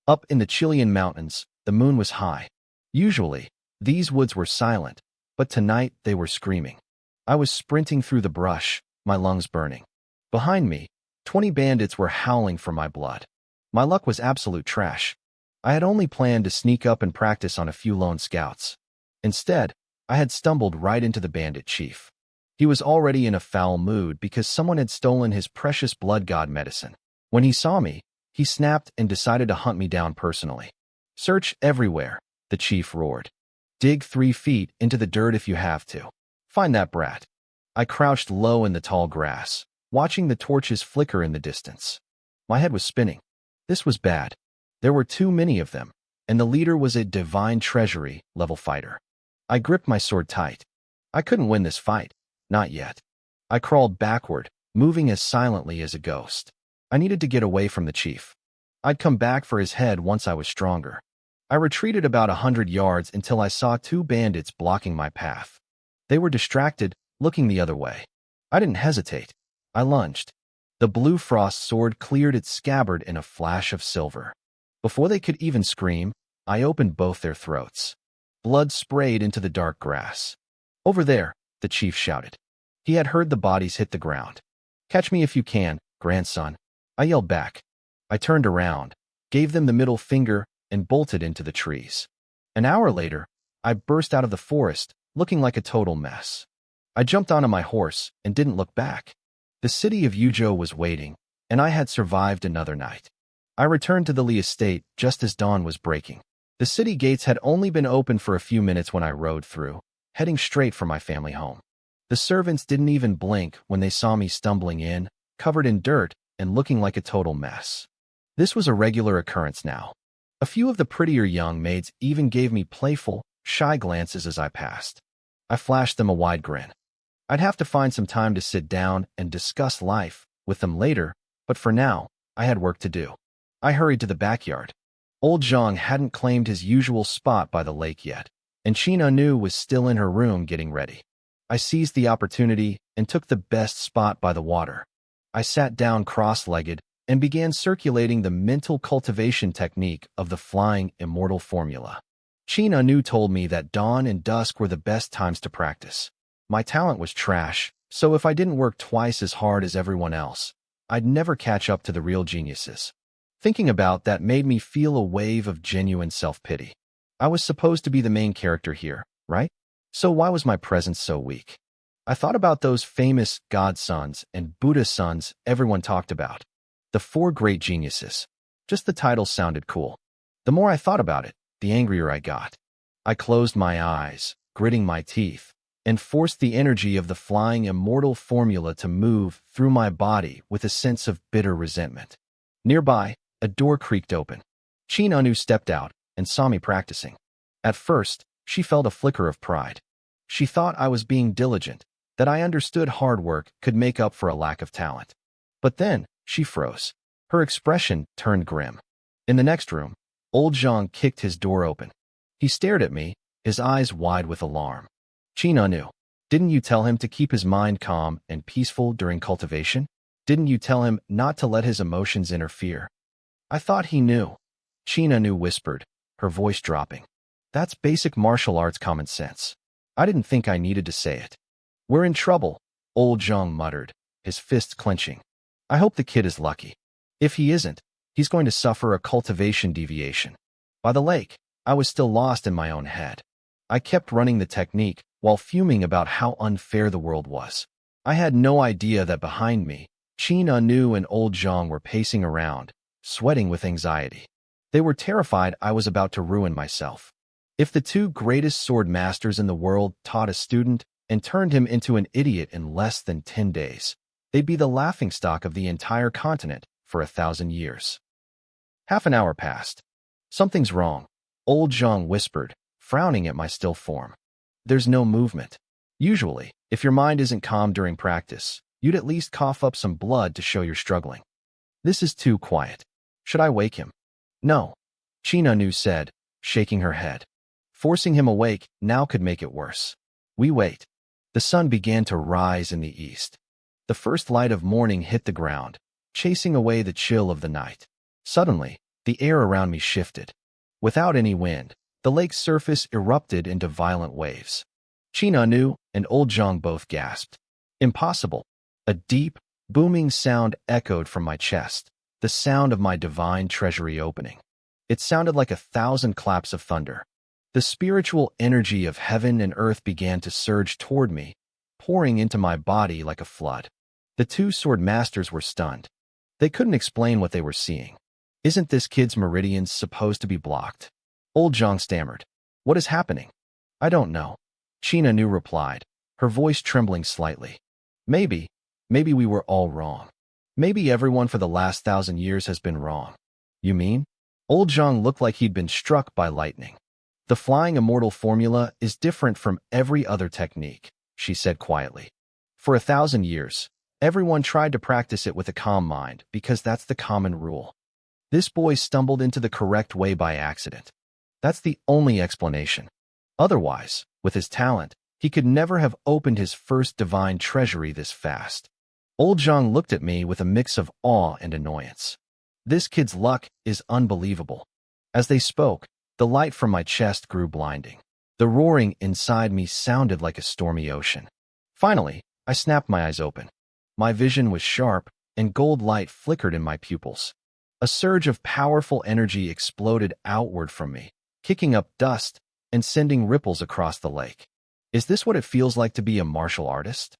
Up in the Chilean mountains, the moon was high. Usually, these woods were silent, but tonight they were screaming. I was sprinting through the brush, my lungs burning. Behind me, 20 bandits were howling for my blood. My luck was absolute trash. I had only planned to sneak up and practice on a few lone scouts. Instead, I had stumbled right into the bandit chief. He was already in a foul mood because someone had stolen his precious blood god medicine. When he saw me, he snapped and decided to hunt me down personally. Search everywhere, the chief roared. Dig 3 feet into the dirt if you have to. Find that brat. I crouched low in the tall grass, watching the torches flicker in the distance. My head was spinning. This was bad. There were too many of them, and the leader was a divine treasury level fighter. I gripped my sword tight. I couldn't win this fight. Not yet. I crawled backward, moving as silently as a ghost. I needed to get away from the chief. I'd come back for his head once I was stronger. I retreated about 100 yards until I saw two bandits blocking my path. They were distracted, looking the other way. I didn't hesitate. I lunged. The blue frost sword cleared its scabbard in a flash of silver. Before they could even scream, I opened both their throats. Blood sprayed into the dark grass. "Over there," the chief shouted. He had heard the bodies hit the ground. "Catch me if you can, grandson," I yelled back. I turned around, gave them the middle finger, and bolted into the trees. An hour later, I burst out of the forest, looking like a total mess. I jumped onto my horse and didn't look back. The city of Yuzhou was waiting, and I had survived another night. I returned to the Li estate just as dawn was breaking. The city gates had only been open for a few minutes when I rode through, heading straight for my family home. The servants didn't even blink when they saw me stumbling in, covered in dirt and looking like a total mess. This was a regular occurrence now. A few of the prettier young maids even gave me playful, shy glances as I passed. I flashed them a wide grin. I'd have to find some time to sit down and discuss life with them later, but for now, I had work to do. I hurried to the backyard. Old Zhang hadn't claimed his usual spot by the lake yet, and Qin Anu was still in her room getting ready. I seized the opportunity and took the best spot by the water. I sat down cross-legged and began circulating the mental cultivation technique of the flying immortal formula. Qin Anu told me that dawn and dusk were the best times to practice. My talent was trash, so if I didn't work twice as hard as everyone else, I'd never catch up to the real geniuses. Thinking about that made me feel a wave of genuine self-pity. I was supposed to be the main character here, right? So why was my presence so weak? I thought about those famous God sons and Buddha sons everyone talked about. The four great geniuses. Just the title sounded cool. The more I thought about it, the angrier I got. I closed my eyes, gritting my teeth, and forced the energy of the flying immortal formula to move through my body with a sense of bitter resentment. Nearby, a door creaked open. Qin Anu stepped out and saw me practicing. At first, she felt a flicker of pride. She thought I was being diligent, that I understood hard work could make up for a lack of talent. But then, she froze. Her expression turned grim. In the next room, old Zhang kicked his door open. He stared at me, his eyes wide with alarm. "Qin Anu, didn't you tell him to keep his mind calm and peaceful during cultivation? Didn't you tell him not to let his emotions interfere?" "I thought he knew," Qin Anu whispered, her voice dropping. "That's basic martial arts common sense. I didn't think I needed to say it." "We're in trouble," old Zhang muttered, his fists clenching. "I hope the kid is lucky. If he isn't, he's going to suffer a cultivation deviation." By the lake, I was still lost in my own head. I kept running the technique while fuming about how unfair the world was. I had no idea that behind me, Qin Anu and old Zhang were pacing around, sweating with anxiety. They were terrified I was about to ruin myself. If the two greatest sword masters in the world taught a student and turned him into an idiot in less than 10 days, they'd be the laughingstock of the entire continent for 1,000 years. Half an hour passed. "Something's wrong," old Zhang whispered, frowning at my still form. "There's no movement. Usually, if your mind isn't calm during practice, you'd at least cough up some blood to show you're struggling. This is too quiet. Should I wake him?" "No," Qin Anu said, shaking her head. Forcing him awake now could make it worse. We wait. The sun began to rise in the east. The first light of morning hit the ground, chasing away the chill of the night. Suddenly, the air around me shifted. Without any wind, the lake's surface erupted into violent waves. Qin Anu and old Zhang both gasped. "Impossible." A deep, booming sound echoed from my chest, the sound of my divine treasury opening. It sounded like 1,000 claps of thunder. The spiritual energy of heaven and earth began to surge toward me, pouring into my body like a flood. The two sword masters were stunned. They couldn't explain what they were seeing. "Isn't this kid's meridians supposed to be blocked?" Old Zhang stammered. "What is happening?" "I don't know," Qin Anu replied, her voice trembling slightly. Maybe we were all wrong. Maybe everyone for the last 1,000 years has been wrong." "You mean?" Old Zhang looked like he'd been struck by lightning. "The flying immortal formula is different from every other technique," she said quietly. "For 1,000 years, Everyone tried to practice it with a calm mind because that's the common rule. This boy stumbled into the correct way by accident. That's the only explanation. Otherwise, with his talent, he could never have opened his first divine treasury this fast. Old Zhang looked at me with a mix of awe and annoyance. This kid's luck is unbelievable. As they spoke, the light from my chest grew blinding. The roaring inside me sounded like a stormy ocean. Finally, I snapped my eyes open. My vision was sharp, and gold light flickered in my pupils. A surge of powerful energy exploded outward from me, kicking up dust and sending ripples across the lake. Is this what it feels like to be a martial artist?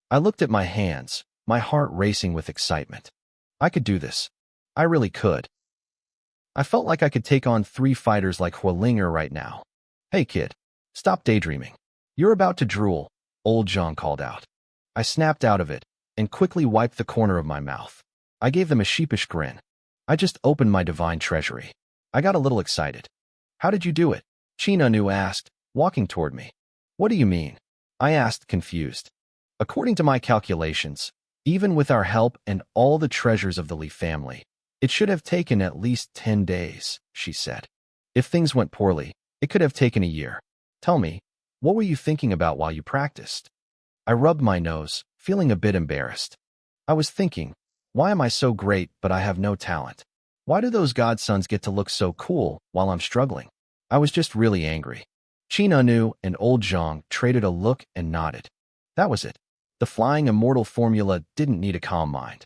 I looked at my hands, my heart racing with excitement. I could do this. I really could. I felt like I could take on 3 fighters like Hualinger right now. Hey kid, stop daydreaming. You're about to drool, old Zhang called out. I snapped out of it and quickly wiped the corner of my mouth. I gave them a sheepish grin. I just opened my divine treasury. I got a little excited. How did you do it? Chinanu asked, walking toward me. What do you mean? I asked, confused. According to my calculations, even with our help and all the treasures of the Li family, it should have taken at least 10 days, she said. If things went poorly, it could have taken a year. Tell me, what were you thinking about while you practiced? I rubbed my nose, feeling a bit embarrassed. I was thinking, why am I so great but I have no talent? Why do those godsons get to look so cool while I'm struggling? I was just really angry. Chinanu and old Zhang traded a look and nodded. That was it. The flying immortal formula didn't need a calm mind.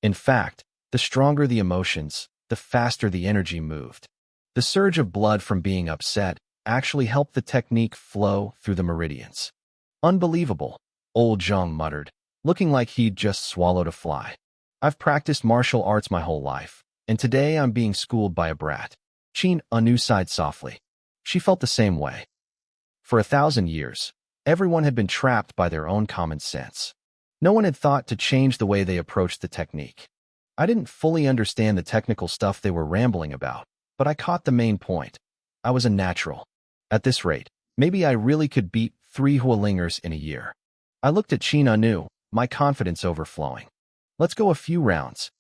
In fact, the stronger the emotions, the faster the energy moved. The surge of blood from being upset actually helped the technique flow through the meridians. Unbelievable, old Zhang muttered, looking like he'd just swallowed a fly. I've practiced martial arts my whole life, and today I'm being schooled by a brat. Chin-Anu sighed softly. She felt the same way. For 1,000 years, everyone had been trapped by their own common sense. No one had thought to change the way they approached the technique. I didn't fully understand the technical stuff they were rambling about, but I caught the main point. I was a natural. At this rate, maybe I really could beat 3 Hualingers in a year. I looked at Chin-Anu, my confidence overflowing. Let's go a few rounds,